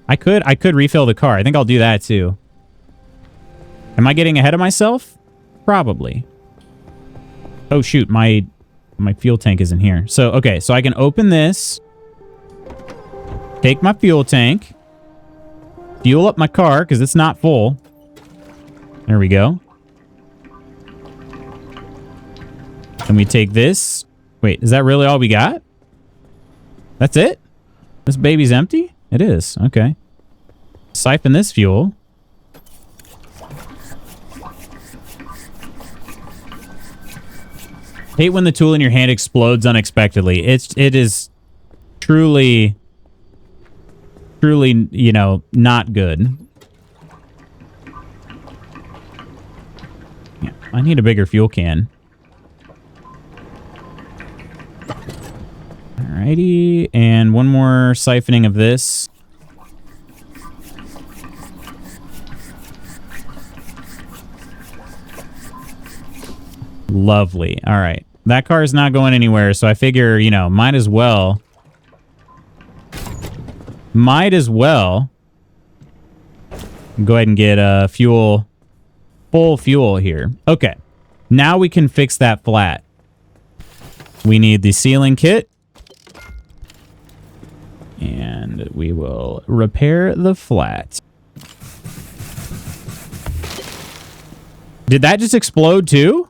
I could refill the car. I think I'll do that too. Am I getting ahead of myself? Probably. Oh shoot, my fuel tank isn't here. So, okay, so I can open this. Take my fuel tank. Fuel up my car because it's not full. There we go. And we take this. Wait, is that really all we got? That's it? This baby's empty? It is. Okay. Siphon this fuel. Hate when the tool in your hand explodes unexpectedly. It is truly, you know, not good. Yeah, I need a bigger fuel can. Alrighty, and one more siphoning of this. Lovely. All right. That car is not going anywhere, so I figure, you know, might as well. Go ahead and get fuel, full fuel here. Okay. Now we can fix that flat. We need the sealing kit. And we will repair the flat. Did that just explode too?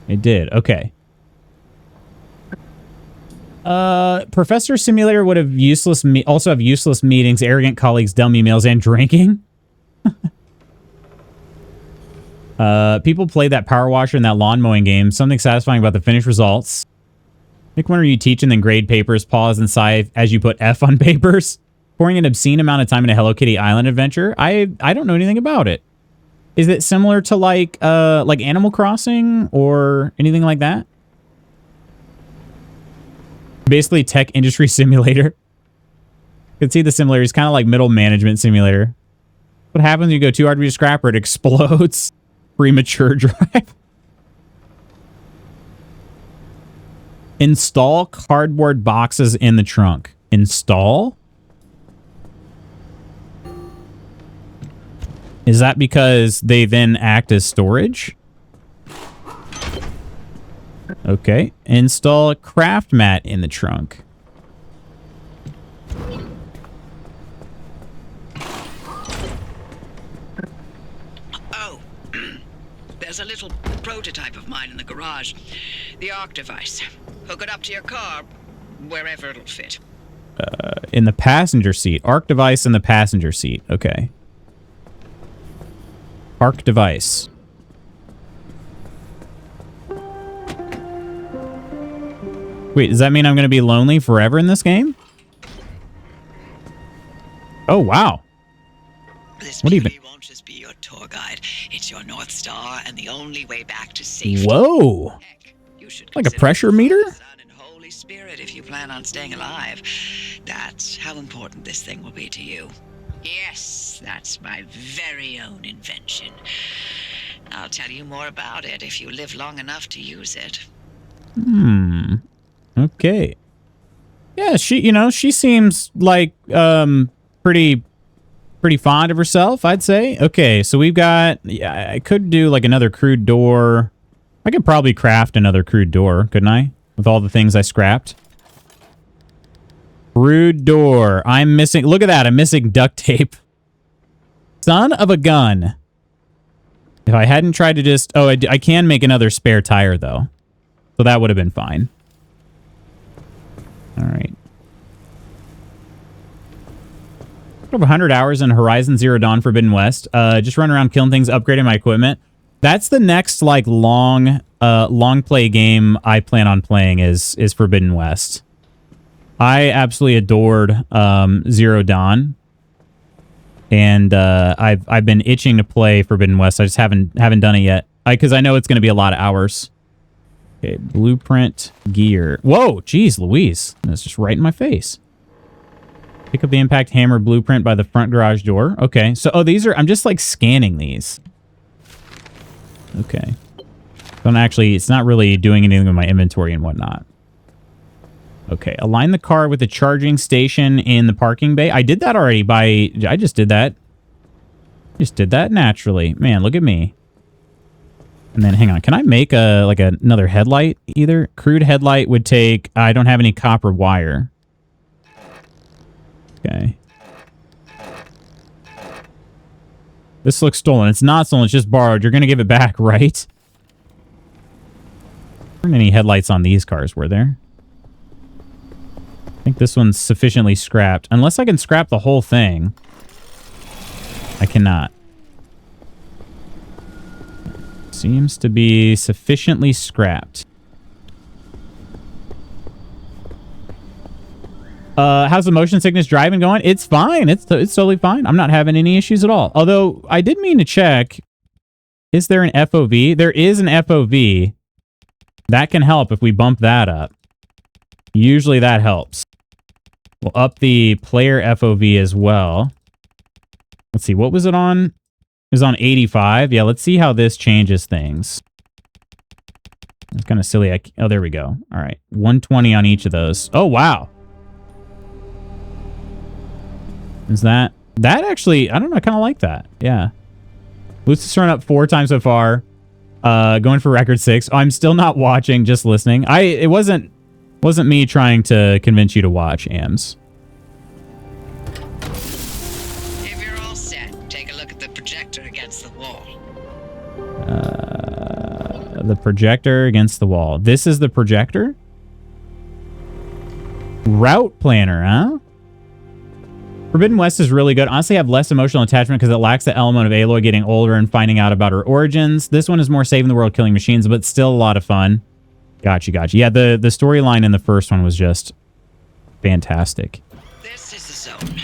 It did. Okay. Professor Simulator would have also have useless meetings, arrogant colleagues, dumb emails, and drinking. People play that power washer and that lawn mowing game. Something satisfying about the finished results. Like when are you teach and then grade papers, pause and sigh as you put F on papers? Pouring an obscene amount of time into Hello Kitty Island adventure? I don't know anything about it. Is it similar to like Animal Crossing or anything like that? Basically tech industry simulator. You can see the similarities, kind of like middle management simulator. What happens when you go too hard to be a scrapper? It explodes. Premature drive. Install cardboard boxes in the trunk. Install? Is that because they then act as storage? Okay. Install a craft mat in the trunk. Oh, there's a little prototype of mine in the garage. The ARC device. Hook it up to your car, wherever it'll fit. In the passenger seat. ARC device in the passenger seat. Okay. ARC device. Wait, does that mean I'm going to be lonely forever in this game? Oh, wow. This What do you beauty won't just be your tour guide. It's your North Star and the only way back to safety. Whoa. Heck, you should Like a consider pressure meter? the Son and Holy Spirit if you plan on staying alive. That's how important this thing will be to you. Yes, that's my very own invention. I'll tell you more about it if you live long enough to use it. Okay. Yeah, she seems like pretty fond of herself, I'd say. Okay, so we've got, yeah, I could do like another crude door. I could probably craft another crude door, couldn't I? With all the things I scrapped. Crude door. I'm missing... Look at that. I'm missing duct tape. Son of a gun. If I hadn't tried to just... Oh, I can make another spare tire, though. So that would have been fine. All right. Over 100 hours in Horizon Zero Dawn Forbidden West. Just running around killing things, upgrading my equipment. That's the next, like, long play game I plan on playing is Forbidden West. I absolutely adored Zero Dawn. And I've been itching to play Forbidden West. I just haven't done it yet. Because I know it's going to be a lot of hours. Okay, blueprint gear. Whoa, geez, Louise. That's just right in my face. Pick up the impact hammer blueprint by the front garage door. Okay, so, oh, these are, I'm just like scanning these. Okay. Don't actually, it's not really doing anything with my inventory and whatnot. Okay, align the car with the charging station in the parking bay. I did that already by, I just did that. Just did that naturally. Man, look at me. And then, hang on, can I make another headlight either? Crude headlight would take, I don't have any copper wire. Okay. This looks stolen. It's not stolen, it's just borrowed. You're going to give it back, right? There weren't any headlights on these cars, were there? I think this one's sufficiently scrapped. Unless I can scrap the whole thing. I cannot. Seems to be sufficiently scrapped. How's the motion sickness driving going? It's fine. It's totally fine. I'm not having any issues at all. Although, I did mean to check. Is there an FOV? There is an FOV. That can help if we bump that up. Usually that helps. We'll up the player FOV as well. Let's see. What was it on? It was on 85. Yeah, let's see how this changes things. It's kind of silly. Oh, there we go. All right. 120 on each of those. Oh, wow. Is that actually, I don't know, I kind of like that. Yeah. Lucis run up 4 times so far. Going for record 6. Oh, I'm still not watching, just listening. It wasn't me trying to convince you to watch, Ams. If you're all set, take a look at the projector against the wall. The projector against the wall. This is the projector? Route planner, huh? Forbidden West is really good. Honestly, I have less emotional attachment because it lacks the element of Aloy getting older and finding out about her origins. This one is more saving the world, killing machines, but still a lot of fun. Gotcha. Yeah, the storyline in the first one was just fantastic. This is the zone.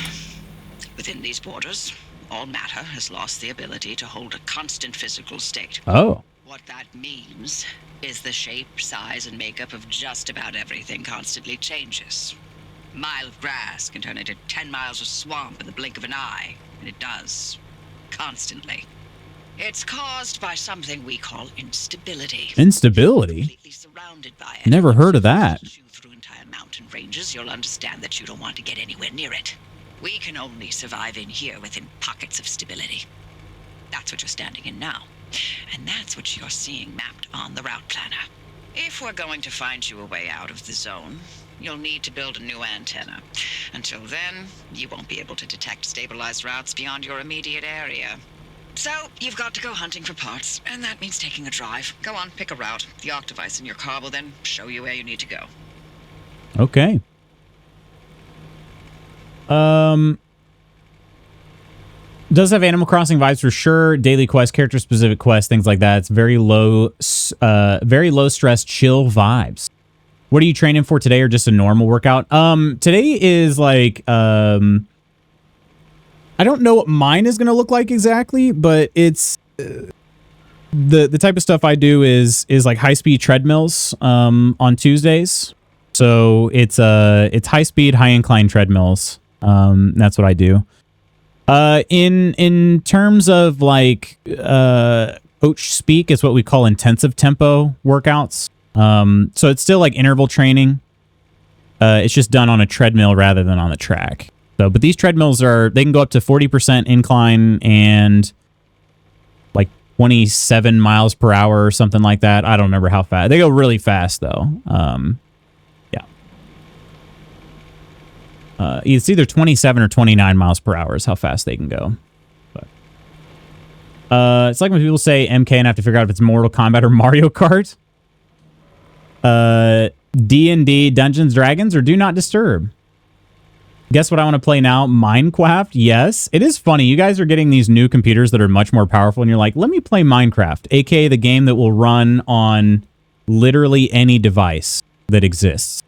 Within these borders, all matter has lost the ability to hold a constant physical state. Oh. What that means is the shape, size, and makeup of just about everything constantly changes. A mile of grass can turn into 10 miles of swamp in the blink of an eye, and it does. Constantly. It's caused by something we call instability. Instability? Completely surrounded by it. Never heard of that. If you through entire mountain ranges, you'll understand that you don't want to get anywhere near it. We can only survive in here within pockets of stability. That's what you're standing in now. And that's what you're seeing mapped on the route planner. If we're going to find you a way out of the zone, you'll need to build a new antenna. Until then, you won't be able to detect stabilized routes beyond your immediate area. So, you've got to go hunting for parts, and that means taking a drive. Go on, pick a route. The Arc device in your car will then show you where you need to go. Okay. Does have Animal Crossing vibes for sure. Daily quest, character specific quests, things like that. It's very low stress, chill vibes. What are you training for today, or just a normal workout? Today is like, I don't know what mine is going to look like exactly, but it's the type of stuff I do is like high speed treadmills on Tuesdays. So it's high speed, high incline treadmills. That's what I do. In terms of like coach speak, it's what we call intensive tempo workouts. So it's still like interval training. It's just done on a treadmill rather than on the track. So, but these treadmills they can go up to 40% incline and like 27 miles per hour or something like that. I don't remember how fast. They go really fast, though. Yeah. It's either 27 or 29 miles per hour is how fast they can go. But, it's like when people say MK and I have to figure out if it's Mortal Kombat or Mario Kart. D&D, Dungeons, Dragons, or Do Not Disturb. Guess what I want to play now? Minecraft? Yes. It is funny. You guys are getting these new computers that are much more powerful, and you're like, let me play Minecraft, aka the game that will run on literally any device that exists.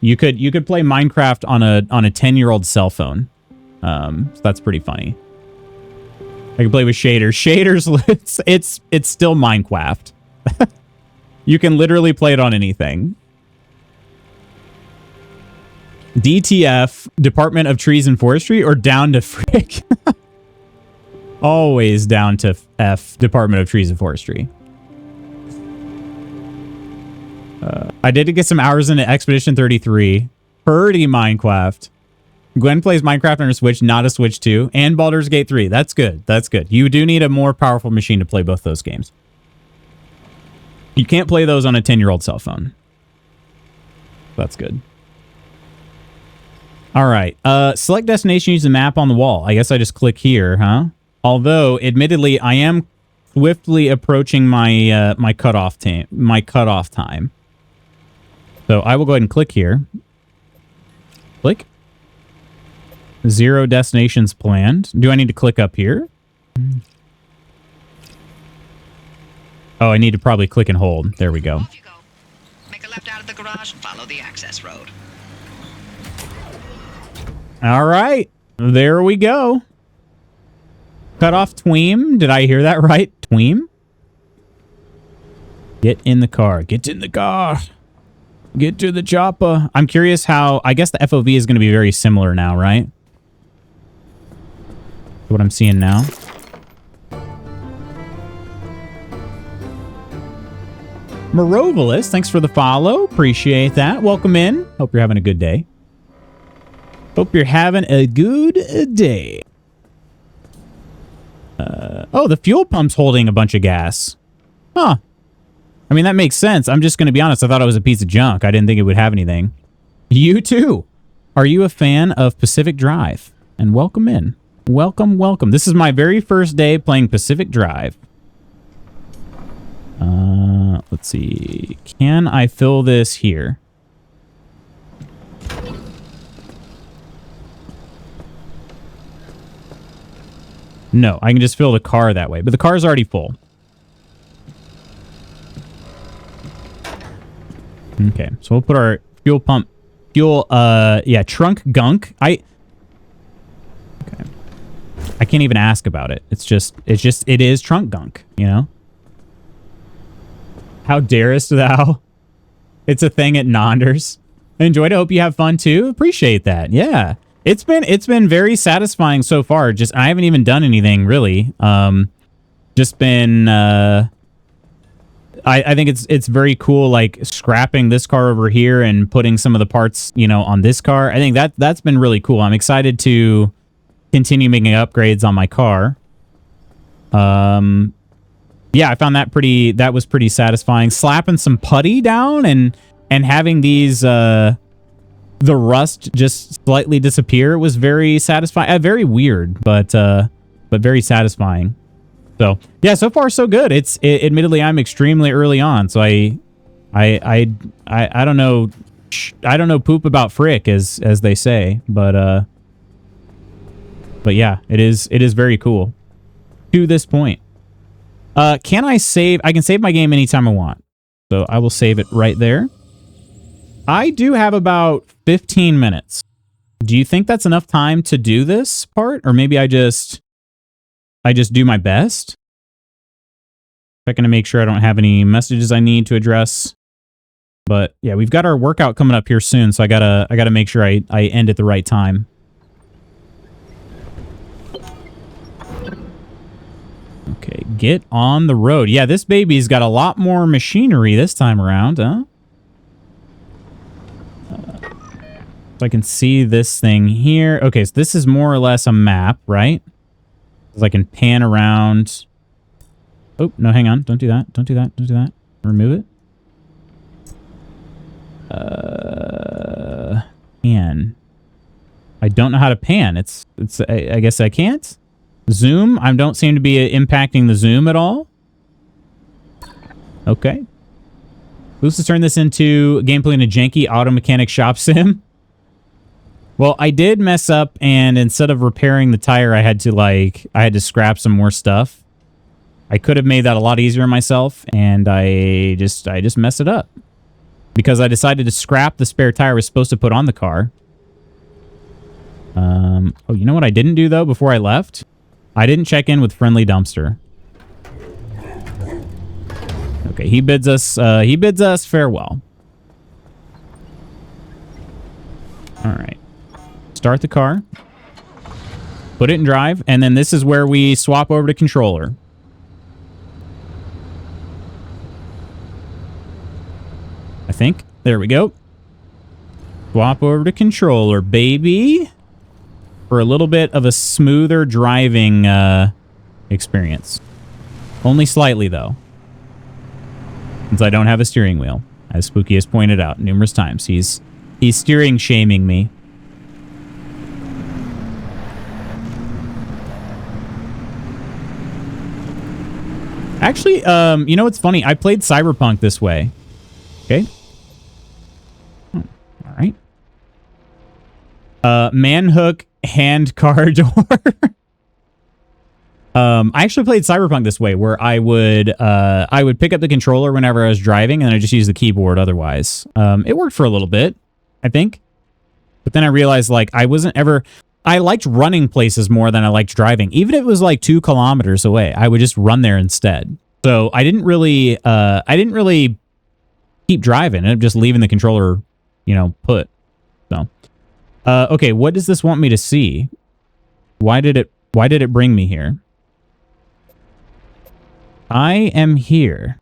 You could play Minecraft on a 10-year-old cell phone. So that's pretty funny. I can play with shaders. Shaders, it's still Minecraft. You can literally play it on anything. DTF, Department of Trees and Forestry, or down to frick? Always down to F, Department of Trees and Forestry. I did get some hours into Expedition 33. Pretty Minecraft. Gwen plays Minecraft on her Switch, not a Switch 2. And Baldur's Gate 3. That's good. That's good. You do need a more powerful machine to play both those games. You can't play those on a 10-year-old cell phone. That's good. All right. Select destination, use the map on the wall. I guess I just click here, huh? Although, admittedly, I am swiftly approaching my my cutoff time. So I will go ahead and click here. Click. 0 destinations planned. Do I need to click up here? Oh, I need to probably click and hold. There we go. Off you go. Make a left out of the garage and follow the access road. All right. There we go. Cut off Tweem. Did I hear that right? Tweem? Get in the car. Get in the car. Get to the chopper. I'm curious how... I guess the FOV is going to be very similar now, right? What I'm seeing now. Marovalus, thanks for the follow. Appreciate that. Welcome in. Hope you're having a good day. Hope you're having a good day. Oh, the fuel pump's holding a bunch of gas. Huh. I mean, that makes sense. I'm just going to be honest. I thought it was a piece of junk. I didn't think it would have anything. You too. Are you a fan of Pacific Drive? And welcome in. Welcome, welcome. This is my very first day playing Pacific Drive. Let's see. Can I fill this here? No, I can just fill the car that way, but the car's already full. Okay, so we'll put our trunk gunk. I can't even ask about it. It is trunk gunk, you know? How darest thou? It's a thing at Nonders. Enjoyed it. Hope you have fun too. Appreciate that. Yeah. It's been very satisfying so far. Just I haven't even done anything really. Just been I think it's very cool, like scrapping this car over here and putting some of the parts, you know, on this car. I think that's been really cool. I'm excited to continue making upgrades on my car. Yeah, I found that was pretty satisfying. Slapping some putty down and having these the rust just slightly disappear was very satisfying. Very weird, but very satisfying. So yeah, so far so good. Admittedly I'm extremely early on, so I don't know. I don't know poop about frick as they say, but yeah, it is very cool to this point. Can I save? I can save my game anytime I want, so I will save it right there. I do have about 15 minutes. Do you think that's enough time to do this part? Or maybe I just do my best? Checking to make sure I don't have any messages I need to address. But yeah, we've got our workout coming up here soon, so I gotta make sure I end at the right time. Okay, get on the road. Yeah, this baby's got a lot more machinery this time around, huh? So I can see this thing here. Okay, so this is more or less a map, right? 'Cause I can pan around. Oh, no, hang on. Don't do that. Don't do that. Don't do that. Remove it. Pan. I don't know how to pan. I guess I can't. Zoom. I don't seem to be impacting the zoom at all. Okay. Who's to turn this into gameplay in a janky auto mechanic shop sim? Well, I did mess up, and instead of repairing the tire, I had to scrap some more stuff. I could have made that a lot easier myself, and I just messed it up. Because I decided to scrap the spare tire I was supposed to put on the car. Oh, you know what I didn't do, though, before I left? I didn't check in with Friendly Dumpster. Okay, he bids us farewell. All right. Start the car. Put it in drive, and then this is where we swap over to controller. I think. There we go. Swap over to controller, baby. For a little bit of a smoother driving experience. Only slightly, though. Since I don't have a steering wheel. As Spooky has pointed out numerous times. He's steering shaming me. Actually, you know what's funny? I played Cyberpunk this way. Okay. All right. Manhook hand car door. I actually played Cyberpunk this way, where I would pick up the controller whenever I was driving, and I just use the keyboard otherwise. It worked for a little bit, I think. But then I realized, like, I liked running places more than I liked driving. Even if it was like 2 kilometers away, I would just run there instead. So I didn't really keep driving. I'm just leaving the controller, put. So, okay, what does this want me to see? Why did it bring me here? I am here.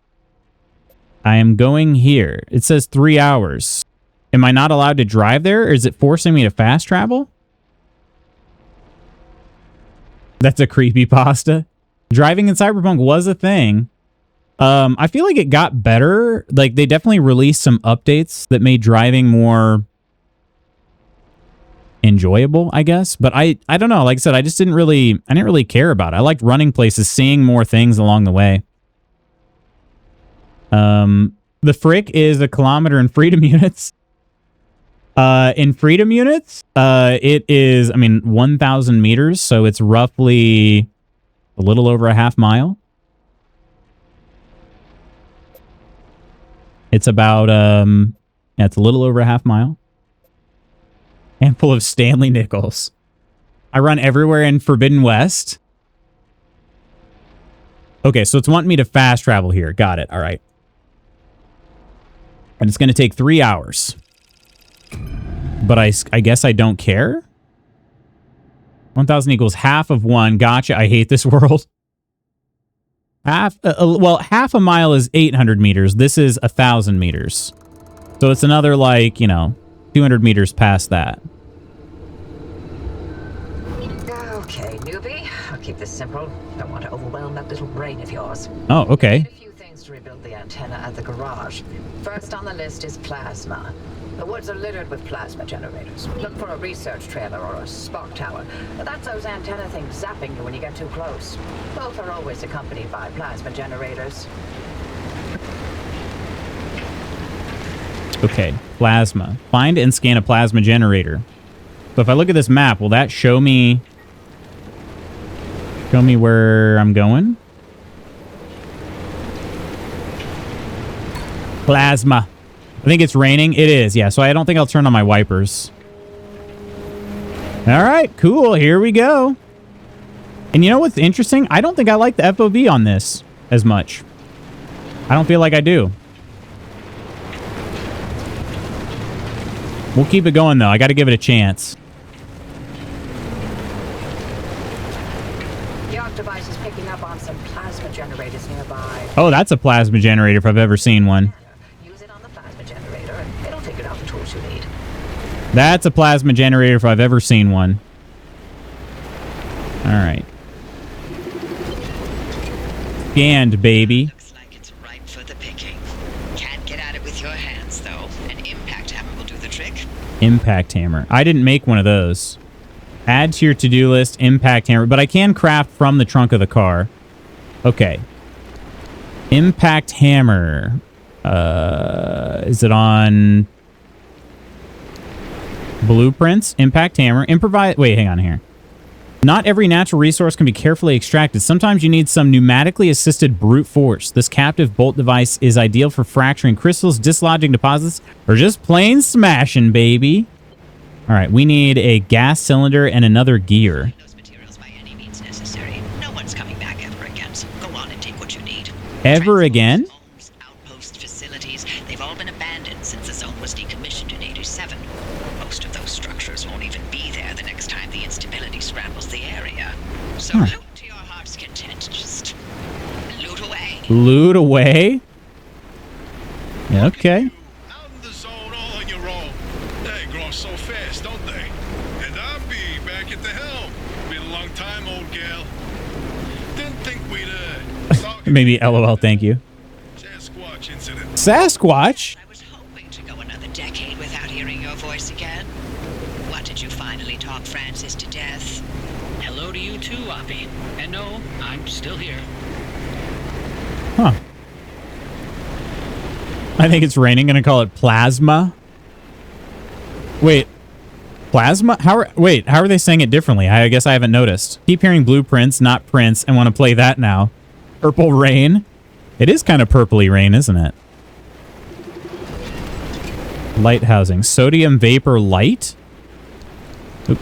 I am going here. It says 3 hours. Am I not allowed to drive there? Or is it forcing me to fast travel? That's a creepypasta. Driving in Cyberpunk was a thing. I feel like it got better. Like, they definitely released some updates that made driving more enjoyable, I guess. But I don't know. Like I said, I didn't really care about it. I liked running places, seeing more things along the way. The frick is a kilometer in freedom units. In freedom units, it is, 1,000 meters, so it's roughly a little over a half mile. It's about, it's a little over a half mile. Handful of Stanley nickels. I run everywhere in Forbidden West. Okay, so it's wanting me to fast travel here. Got it. All right. And it's going to take 3 hours. But I guess I don't care. 1,000 equals half of 1. Gotcha. I hate this world. Half a mile is 800 meters. This is 1,000 meters. So it's another, 200 meters past that. Okay, newbie. I'll keep this simple. Don't want to overwhelm that little brain of yours. Oh, okay. A few things to rebuild the antenna at the garage. First on the list is plasma. The woods are littered with plasma generators. Look for a research trailer or a spark tower. That's those antenna things zapping you when you get too close. Both are always accompanied by plasma generators. Okay, plasma. Find and scan a plasma generator. So if I look at this map, will that show me where I'm going? Plasma. I think it's raining. It is, yeah. So I don't think I'll turn on my wipers. All right, cool. Here we go. And you know what's interesting? I don't think I like the FOV on this as much. I don't feel like I do. We'll keep it going, though. I got to give it a chance. Your device is picking up on some plasma generators nearby. Oh, that's a plasma generator if I've ever seen one. That's a plasma generator if I've ever seen one. All right. Scanned, baby. Looks like it's ripe for the picking. Can't get at it with your hands, though. An impact hammer will do the trick. Impact hammer. I didn't make one of those. Add to your to-do list, impact hammer. But I can craft from the trunk of the car. Okay. Impact hammer. Is it on blueprints? Impact hammer. Improvise. Wait, hang on here. Not every natural resource can be carefully extracted. Sometimes you need some pneumatically assisted brute force. This captive bolt device is ideal for fracturing crystals, dislodging deposits, or just plain smashing, baby. All right, we need a gas cylinder and another gear. Those materials by any means necessary. No one's coming back ever again, so go on and take what you need. Ever again? Homes, outpost facilities, they've all been abandoned since the zone was decommissioned in 87. Most of those structures won't even be there the next time the instability scrambles the area. So loot to your heart's content. Just loot away. Loot away? Okay. Out in the zone all on your own. They grow so fast, don't they? And I'll be back at the helm. Been a long time, old gal. Didn't think we'd talk Maybe LOL, thank you. Sasquatch incident. Sasquatch? I was hoping to go another decade without hearing your voice again. What did you finally talk Francis to death? Hello to you too, Oppie. And no, I'm still here. Huh. I think it's raining. Gonna call it plasma. Wait. Plasma? How are they saying it differently? I guess I haven't noticed. Keep hearing blueprints, not prints, and want to play that now. Purple rain. It is kind of purpley rain, isn't it? Light housing. Sodium vapor light? Oop.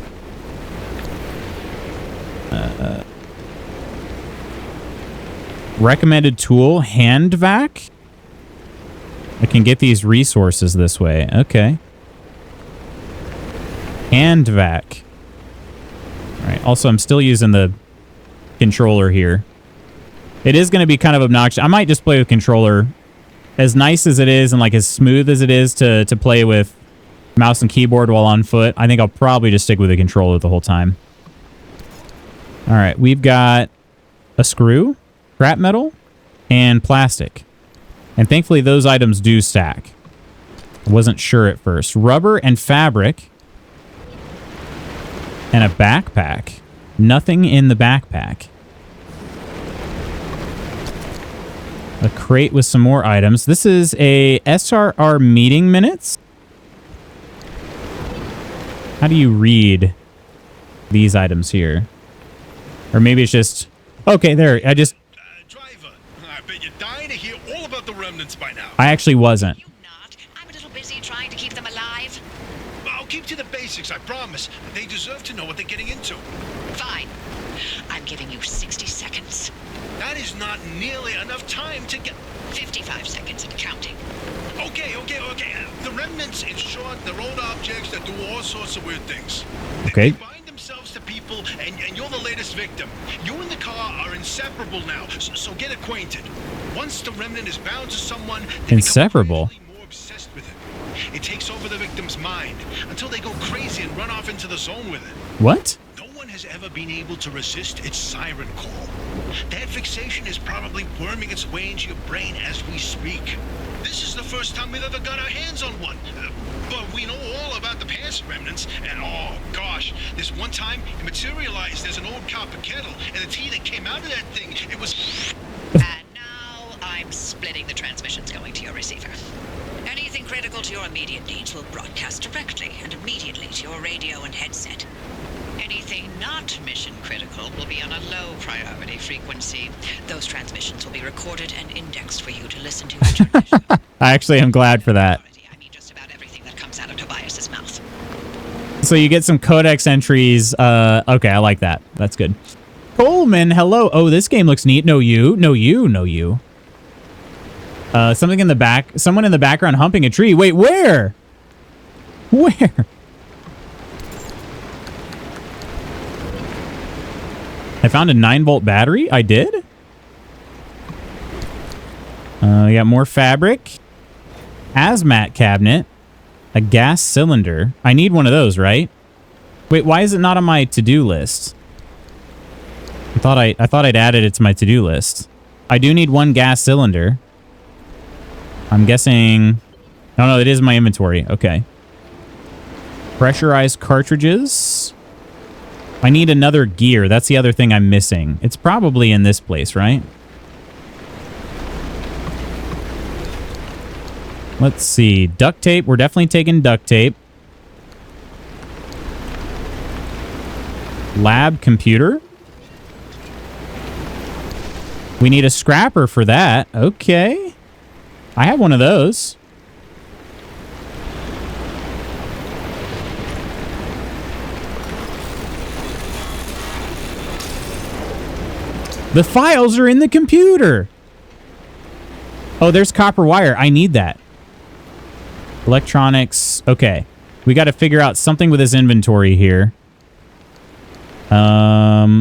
Recommended tool, hand vac? I can get these resources this way. Okay. Hand vac. All right. Also, I'm still using the controller here. It is going to be kind of obnoxious. I might just play with controller. As nice as it is and like as smooth as it is to play with mouse and keyboard while on foot, I think I'll probably just stick with the controller the whole time. All right. We've got a screw, scrap metal, and plastic. And thankfully, those items do stack. I wasn't sure at first. Rubber and fabric. And a backpack. Nothing in the backpack. A crate with some more items. This is a SRR meeting minutes. How do you read these items here? Or maybe it's just... Okay, there. Driver, I bet you're dying to hear all about the remnants by now. I actually wasn't. You not. I'm a little busy trying to keep them alive. I'll keep to the basics, I promise. They deserve to know what they're getting into. Fine. I'm giving you 60 seconds. That is not nearly enough time to get... 55 seconds and counting. Okay. The remnants, in short, they're old objects that do all sorts of weird things. Okay. They bind themselves to people, and you're the latest victim. You and the car are inseparable now, so get acquainted. Once the remnant is bound to someone, they Inseparable? become more obsessed with it. It takes over the victim's mind until they go crazy and run off into the zone with it. What? No one has ever been able to resist its siren call. That fixation is probably worming its way into your brain as we speak. This is the first time we've ever got our hands on one. But we know all about the past remnants, and oh gosh, this one time it materialized as an old copper kettle, and the tea that came out of that thing, it was... And now I'm splitting the transmissions going to your receiver. Anything critical to your immediate needs will broadcast directly and immediately to your radio and headset. Anything not mission critical will be on a low priority frequency. Those transmissions will be recorded and indexed for you to listen to at your leisure. I actually am glad for that. I mean just about everything that comes out of Tobias's mouth. So you get some codex entries. Okay, I like that. That's good. Coleman, hello. Oh, this game looks neat. No, you. Something in the back. Someone in the background humping a tree. Wait, where? Where? I found a 9-volt battery. I did? We got more fabric. Hazmat cabinet. A gas cylinder. I need one of those, right? Wait, why is it not on my to-do list? I thought I'd added it to my to-do list. I do need 1 gas cylinder. I'm guessing... Oh, no, it is my inventory. Okay. Pressurized cartridges. I need another gear. That's the other thing I'm missing. It's probably in this place, right? Let's see. Duct tape. We're definitely taking duct tape. Lab computer. We need a scrapper for that. Okay. I have one of those. The files are in the computer. Oh, there's copper wire. I need that. Electronics. Okay. We got to figure out something with his inventory here.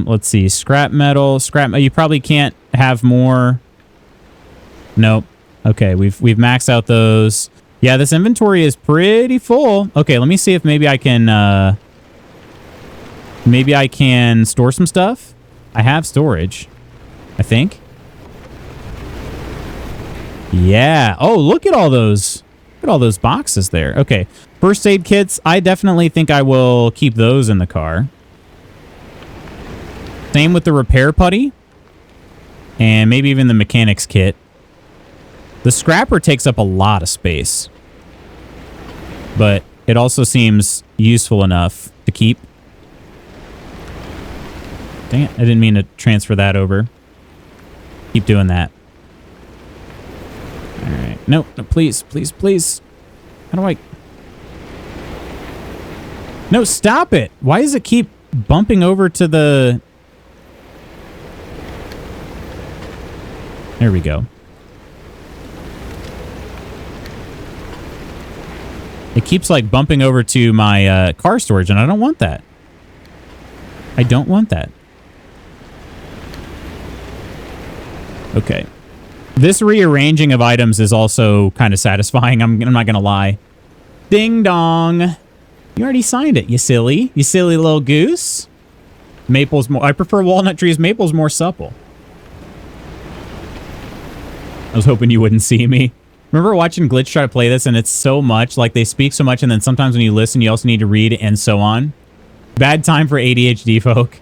Let's see. Scrap metal. You probably can't have more. Nope. Okay, we've maxed out those. Yeah, this inventory is pretty full. Okay, let me see if maybe I can store some stuff. I have storage, I think. Yeah. Oh, look at all those. Look at all those boxes there. Okay. First aid kits. I definitely think I will keep those in the car. Same with the repair putty. And maybe even the mechanics kit. The scrapper takes up a lot of space. But it also seems useful enough to keep. Dang it. I didn't mean to transfer that over. Keep doing that. Alright. No, please, please, please. How do I... No, stop it! Why does it keep bumping over to the... There we go. It keeps, like, bumping over to my car storage, and I don't want that. I don't want that. Okay. This rearranging of items is also kind of satisfying. I'm not going to lie. Ding dong. You already signed it, you silly. You silly little goose. Maple's more... I prefer walnut trees. Maple's more supple. I was hoping you wouldn't see me. Remember watching Glitch try to play this, and it's so much. Like, they speak so much, and then sometimes when you listen, you also need to read, and so on. Bad time for ADHD folk.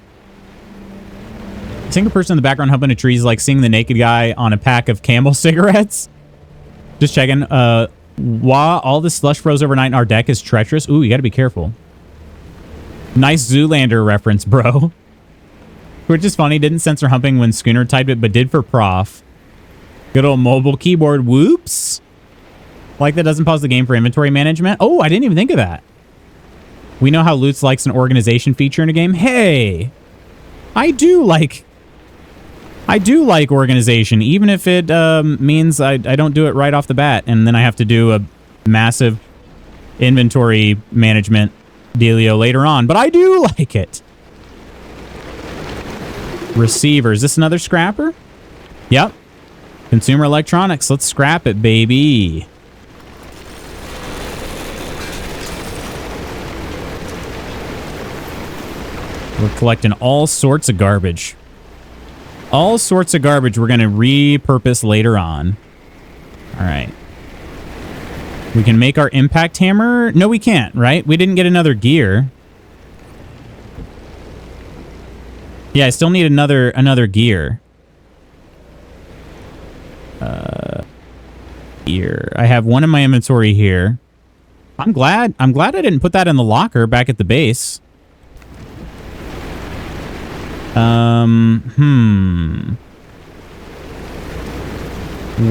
Seeing a person in the background humping a tree is like seeing the naked guy on a pack of Camel cigarettes. Just checking. Wah, all the slush froze overnight in our deck is treacherous. Ooh, you gotta be careful. Nice Zoolander reference, bro. Which is funny. Didn't censor humping when Schooner typed it, but did for Prof. Good old mobile keyboard. Whoops. Like that doesn't pause the game for inventory management. Oh, I didn't even think of that. We know how Lutz likes an organization feature in a game. Hey, I do like organization, even if it means I don't do it right off the bat, and then I have to do a massive inventory management dealio later on. But I do like it. Receiver. Is this another scrapper? Yep. Consumer electronics. Let's scrap it, baby. We're collecting all sorts of garbage. All sorts of garbage we're going to repurpose later on. All right. We can make our impact hammer. No, we can't, right? We didn't get another gear. Yeah, I still need another gear. Gear. I have one in my inventory here. I'm glad I didn't put that in the locker back at the base.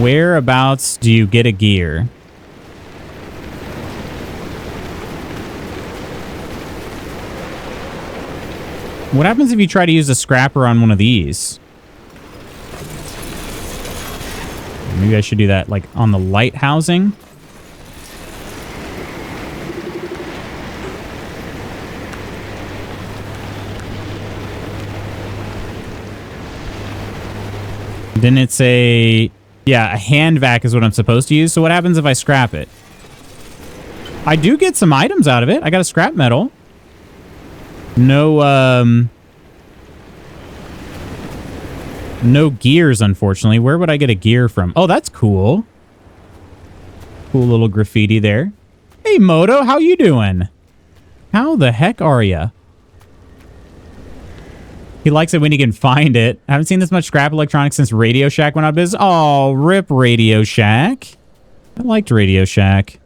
Whereabouts do you get a gear? What happens if you try to use a scrapper on one of these? Maybe I should do that, like, on the light housing. Then it's a hand vac is what I'm supposed to use. So what happens if I scrap it? I do get some items out of it. I got a scrap metal. No, No gears, unfortunately. Where would I get a gear from? Oh, that's cool. Cool little graffiti there. Hey, Moto, how you doing? How the heck are ya? He likes it when he can find it. I haven't seen this much scrap electronics since Radio Shack went out of business. Oh, rip Radio Shack. I liked Radio Shack.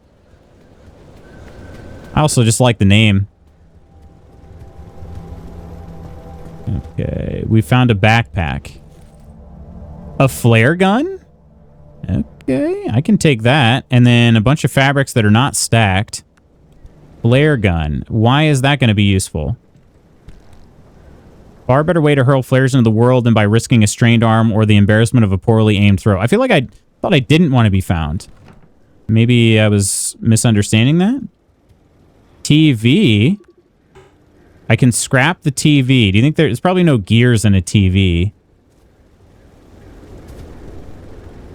I also just like the name. Okay, we found a backpack. A flare gun? Okay, I can take that. And then a bunch of fabrics that are not stacked. Flare gun. Why is that going to be useful? Far better way to hurl flares into the world than by risking a strained arm or the embarrassment of a poorly aimed throw. I feel like I thought I didn't want to be found. Maybe I was misunderstanding that? TV. I can scrap the TV. Do you think there's probably no gears in a TV?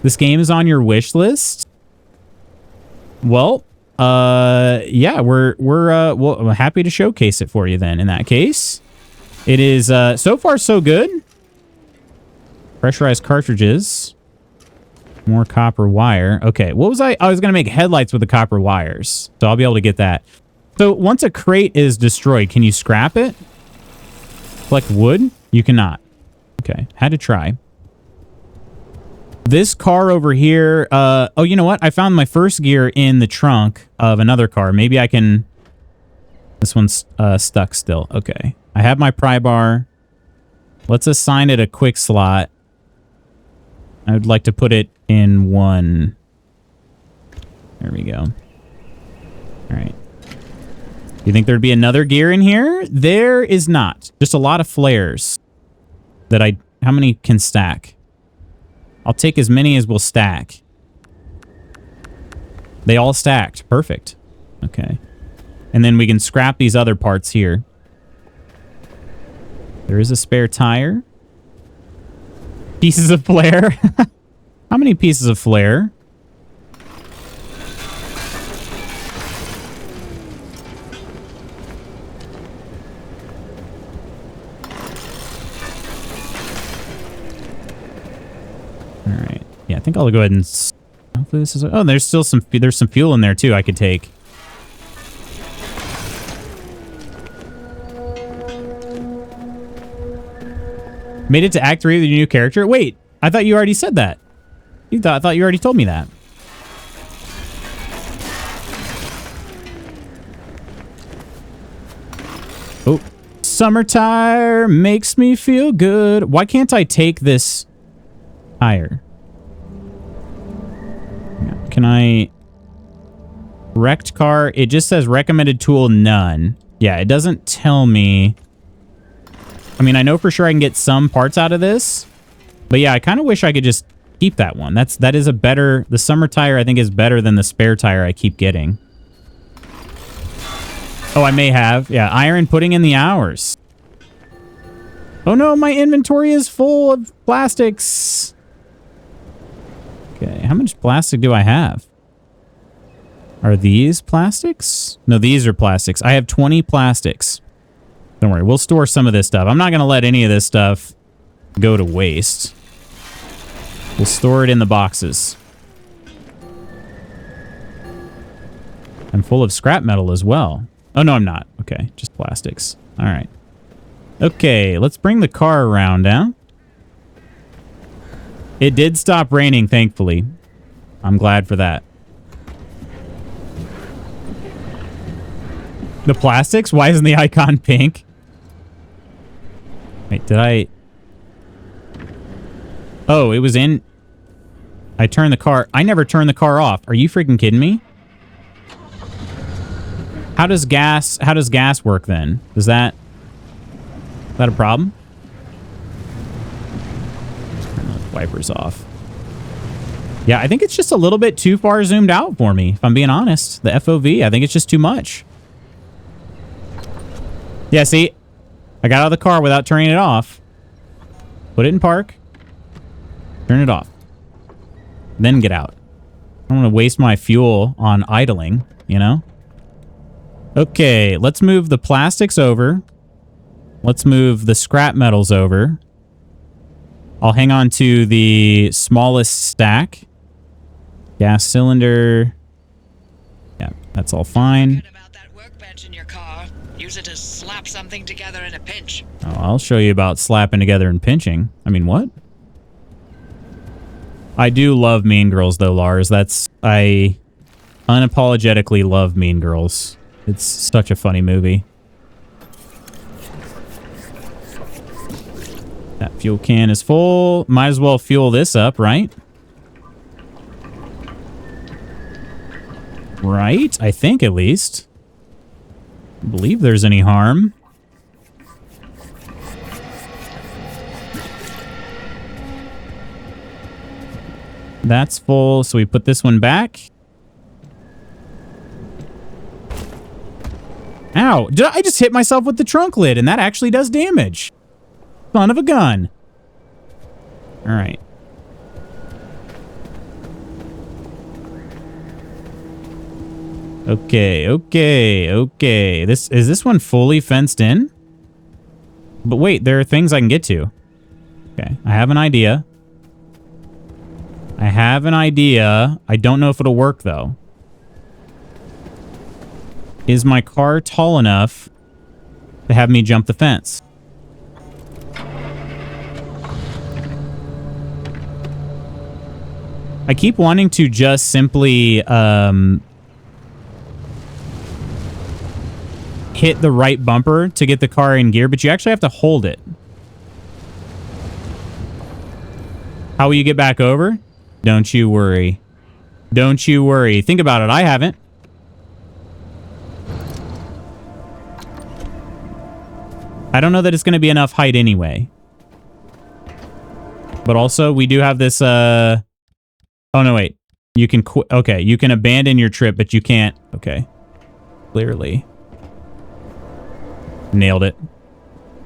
This game is on your wish list? Well, yeah, we're happy to showcase it for you then in that case. It is so far so good. Pressurized cartridges. More copper wire. Okay, what was I was going to make headlights with the copper wires. So I'll be able to get that. So once a crate is destroyed, can you scrap it? Collect wood? You cannot. Okay, had to try. This car over here, oh, you know what? I found my first gear in the trunk of another car. Maybe I can... This one's stuck still. Okay. I have my pry bar. Let's assign it a quick slot. I would like to put it in one. There we go. All right. You think there'd be another gear in here? There is not. Just a lot of flares that how many can stack? I'll take as many as will stack. They all stacked. Perfect. Okay. And then we can scrap these other parts here. There is a spare tire. Pieces of flare. How many pieces of flare? All right. Yeah, I think I'll go ahead and... Hopefully this is... Oh, there's still some... There's some fuel in there, too, I could take. Made it to Act 3 with your new character? Wait, I thought you already said that. I thought you already told me that. Oh. Summer tire makes me feel good. Why can't I take this tire? Can I... Wrecked car. It just says recommended tool none. Yeah, it doesn't tell me... I mean, I know for sure I can get some parts out of this. But yeah, I kind of wish I could just keep that one. That is a better... The summer tire, I think, is better than the spare tire I keep getting. Oh, I may have. Yeah, iron putting in the hours. Oh no, my inventory is full of plastics. Okay, how much plastic do I have? Are these plastics? No, these are plastics. I have 20 plastics. Don't worry, we'll store some of this stuff. I'm not going to let any of this stuff go to waste. We'll store it in the boxes. I'm full of scrap metal as well. Oh, no, I'm not. Okay, just plastics. All right. Okay, let's bring the car around now. It did stop raining, thankfully. I'm glad for that. The plastics? Why isn't the icon pink? Wait, did I... Oh, it was in... I turned the car... I never turned the car off. Are you freaking kidding me? How does gas work then? Is that a problem? Turn the wipers off. Yeah, I think it's just a little bit too far zoomed out for me, if I'm being honest. The FOV, I think it's just too much. Yeah, see? I got out of the car without turning it off. Put it in park. Turn it off. Then get out. I don't want to waste my fuel on idling, you know? Okay, let's move the plastics over. Let's move the scrap metals over. I'll hang on to the smallest stack. Gas cylinder. Yeah, that's all fine. Forget about that workbench in your car. Use it to slap something together in a pinch. Oh, I'll show you about slapping together and pinching. I mean, what? I do love Mean Girls, though, Lars. I unapologetically love Mean Girls. It's such a funny movie. That fuel can is full. Might as well fuel this up, right? Right? I think, at least. I believe there's any harm. That's full, so we put this one back. Ow! I just hit myself with the trunk lid, and that actually does damage. Son of a gun. All right. Okay. Is this one fully fenced in? But wait, there are things I can get to. Okay, I have an idea. I don't know if it'll work, though. Is my car tall enough to have me jump the fence? I keep wanting to just simply hit the right bumper to get the car in gear, but you actually have to hold it. How will you get back over? Don't you worry. Don't you worry. Think about it. I haven't. I don't know that it's going to be enough height anyway. But also, we do have this, Oh, no, wait. You can okay, you can abandon your trip, but you can't. Okay. Clearly. Nailed it.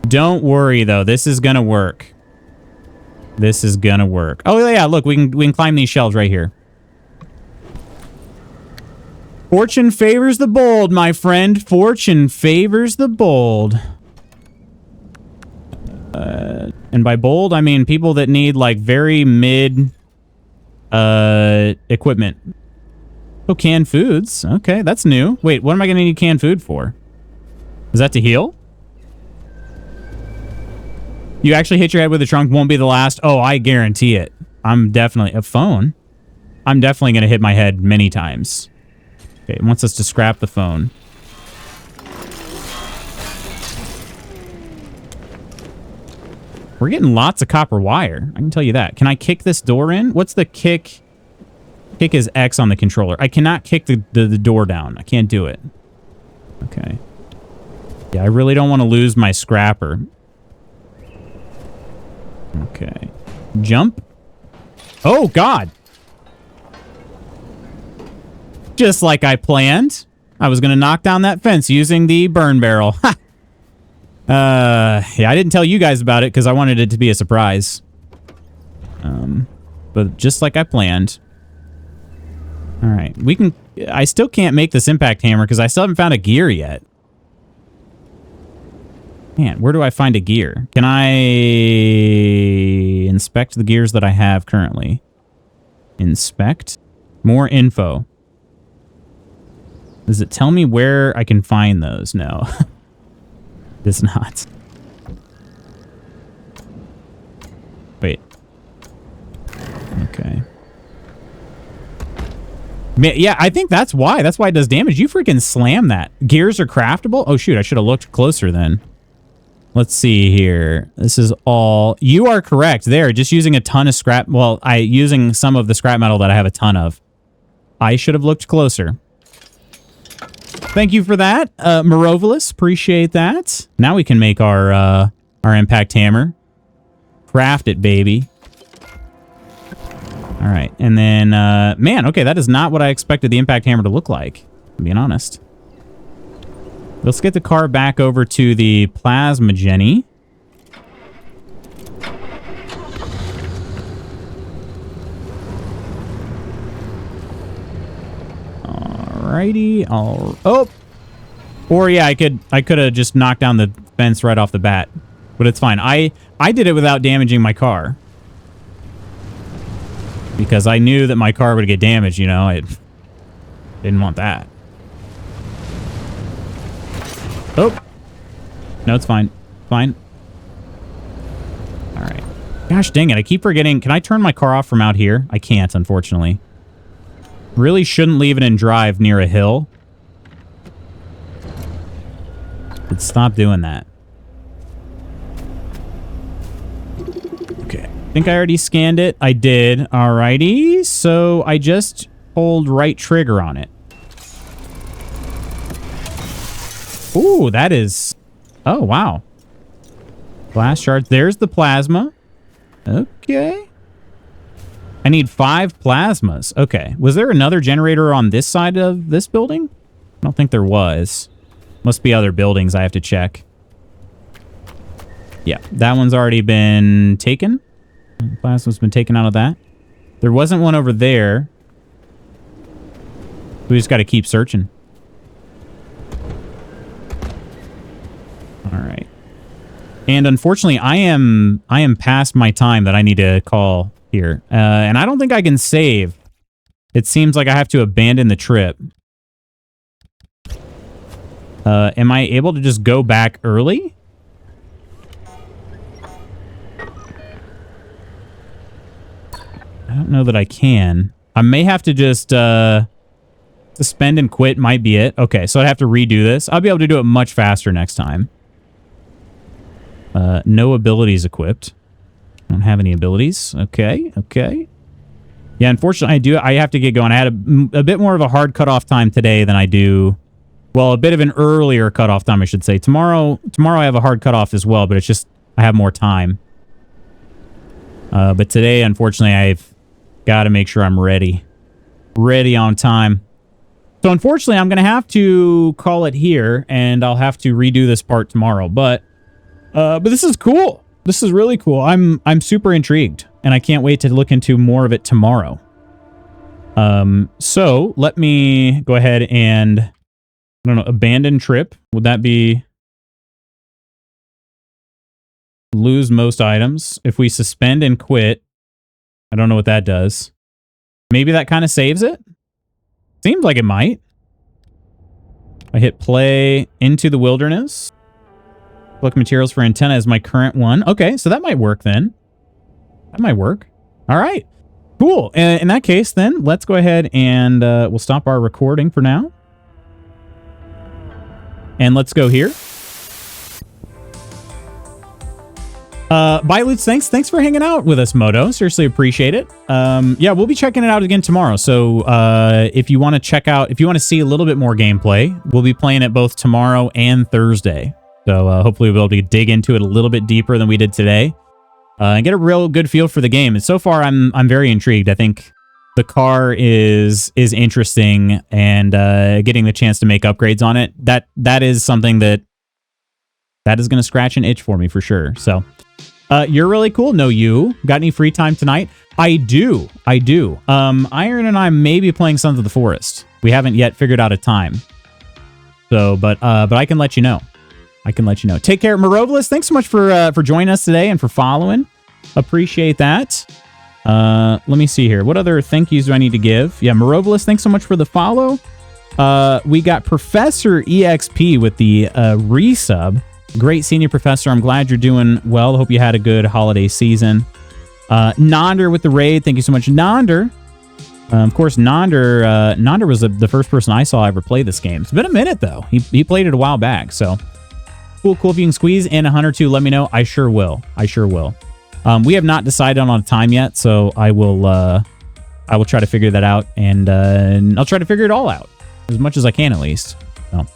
Don't worry, though. This is going to work. This is going to work. Oh, yeah, look. We can climb these shelves right here. Fortune favors the bold, my friend. Fortune favors the bold. And by bold, I mean people that need, like, very mid equipment. Oh, canned foods. Okay, that's new. Wait, what am I going to need canned food for? Is that to heal? You actually hit your head with the trunk, won't be the last. Oh, I guarantee it. I'm definitely... A phone? I'm definitely going to hit my head many times. Okay, it wants us to scrap the phone. We're getting lots of copper wire. I can tell you that. Can I kick this door in? What's the kick? Kick is X on the controller. I cannot kick the door down. I can't do it. Okay. Yeah, I really don't want to lose my scrapper. Okay. Jump. Oh, God. Just like I planned. I was going to knock down that fence using the burn barrel. Ha! Yeah, I didn't tell you guys about it because I wanted it to be a surprise. But just like I planned. All right, we can... I still can't make this impact hammer because I still haven't found a gear yet. Man, where do I find a gear? Can I inspect the gears that I have currently? Inspect? More info. Does it tell me where I can find those? No. It's not. Wait. Okay. Yeah, I think that's why. That's why it does damage. You freaking slam that. Gears are craftable? Oh, shoot. I should have looked closer then. Let's see here. This is all... You are correct there. Just using a ton of scrap... Well, using some of the scrap metal that I have a ton of. I should have looked closer. Thank you for that, Marovolus. Appreciate that. Now we can make our impact hammer. Craft it, baby. All right, and then, man, okay, that is not what I expected the impact hammer to look like, I'm being honest. Let's get the car back over to the plasma Jenny. Alrighty. Oh! Or, yeah, I could have just knocked down the fence right off the bat. But it's fine. I did it without damaging my car. because I knew that my car would get damaged, you know. I didn't want that. Oh. No, it's fine. Fine. All right. Gosh dang it. I keep forgetting. Can I turn my car off from out here? I can't, unfortunately. Really shouldn't leave it in drive near a hill. But stop doing that. Okay. I think I already scanned it. I did. Alrighty. So I just hold right trigger on it. Ooh, that is... Oh, wow. Blast shards. There's the plasma. Okay. I need 5 plasmas. Okay. Was there another generator on this side of this building? I don't think there was. Must be other buildings I have to check. Yeah, that one's already been taken. Plasma's been taken out of that. There wasn't one over there. We just got to keep searching. All right. And unfortunately, I am past my time that I need to call here. And I don't think I can save. It seems like I have to abandon the trip. Am I able to just go back early? I don't know that I can. I may have to just suspend and quit might be it. Okay, so I'd have to redo this. I'll be able to do it much faster next time. No abilities equipped. Don't have any abilities. Okay, okay. Yeah, unfortunately, I have to get going. I had a bit more of a hard cutoff time today than I do... Well, a bit of an earlier cutoff time, I should say. Tomorrow I have a hard cutoff as well, but it's just I have more time. But today, unfortunately, I've got to make sure I'm ready. Ready on time. So, unfortunately, I'm going to have to call it here, and I'll have to redo this part tomorrow. But this is cool. This is really cool. I'm super intrigued, and I can't wait to look into more of it tomorrow. So, let me go ahead and... I don't know, abandon trip. Would that be lose most items? If we suspend and quit, I don't know what that does. Maybe that kind of saves it? Seems like it might. I hit play into the wilderness. Collect materials for antenna is my current one. Okay, so that might work then. That might work. All right, cool. In that case, then, let's go ahead and we'll stop our recording for now. And let's go here. Bye, Lutz. Thanks for hanging out with us, Moto. Seriously appreciate it. Yeah, we'll be checking it out again tomorrow. So if you want to check out, if you want to see a little bit more gameplay, we'll be playing it both tomorrow and Thursday. So hopefully we'll be able to dig into it a little bit deeper than we did today. And get a real good feel for the game. And so far, I'm very intrigued. I think the car is interesting, and getting the chance to make upgrades on it, that is something that is going to scratch an itch for me for sure. So you're really cool. No, you got any free time tonight? I do. Iron and I may be playing Sons of the Forest. We haven't yet figured out a time. So, but I can let you know. Take care, Marovalis. Thanks so much for joining us today and for following. Appreciate that. Let me see here. What other thank yous do I need to give? Yeah, Marovalis, thanks so much for the follow. We got Professor EXP with the resub. Great senior professor. I'm glad you're doing well. Hope you had a good holiday season. Nonder with the raid. Thank you so much, Nonder. Of course, Nonder was the first person I saw ever play this game. It's been a minute, though. He played it a while back, so... Cool. If you can squeeze in a hunt or two, let me know. I sure will. We have not decided on a time yet, so I will try to figure that out, and I'll try to figure it all out as much as I can, at least. So,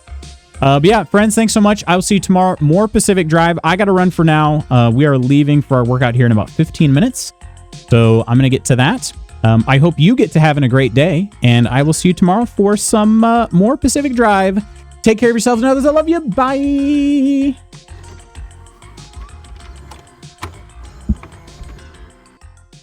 but yeah, friends, thanks so much. I will see you tomorrow. More Pacific Drive. I got to run for now. We are leaving for our workout here in about 15 minutes, so I'm gonna get to that. I hope you get to having a great day, and I will see you tomorrow for some more Pacific Drive. Take care of yourselves and others. I love you. Bye.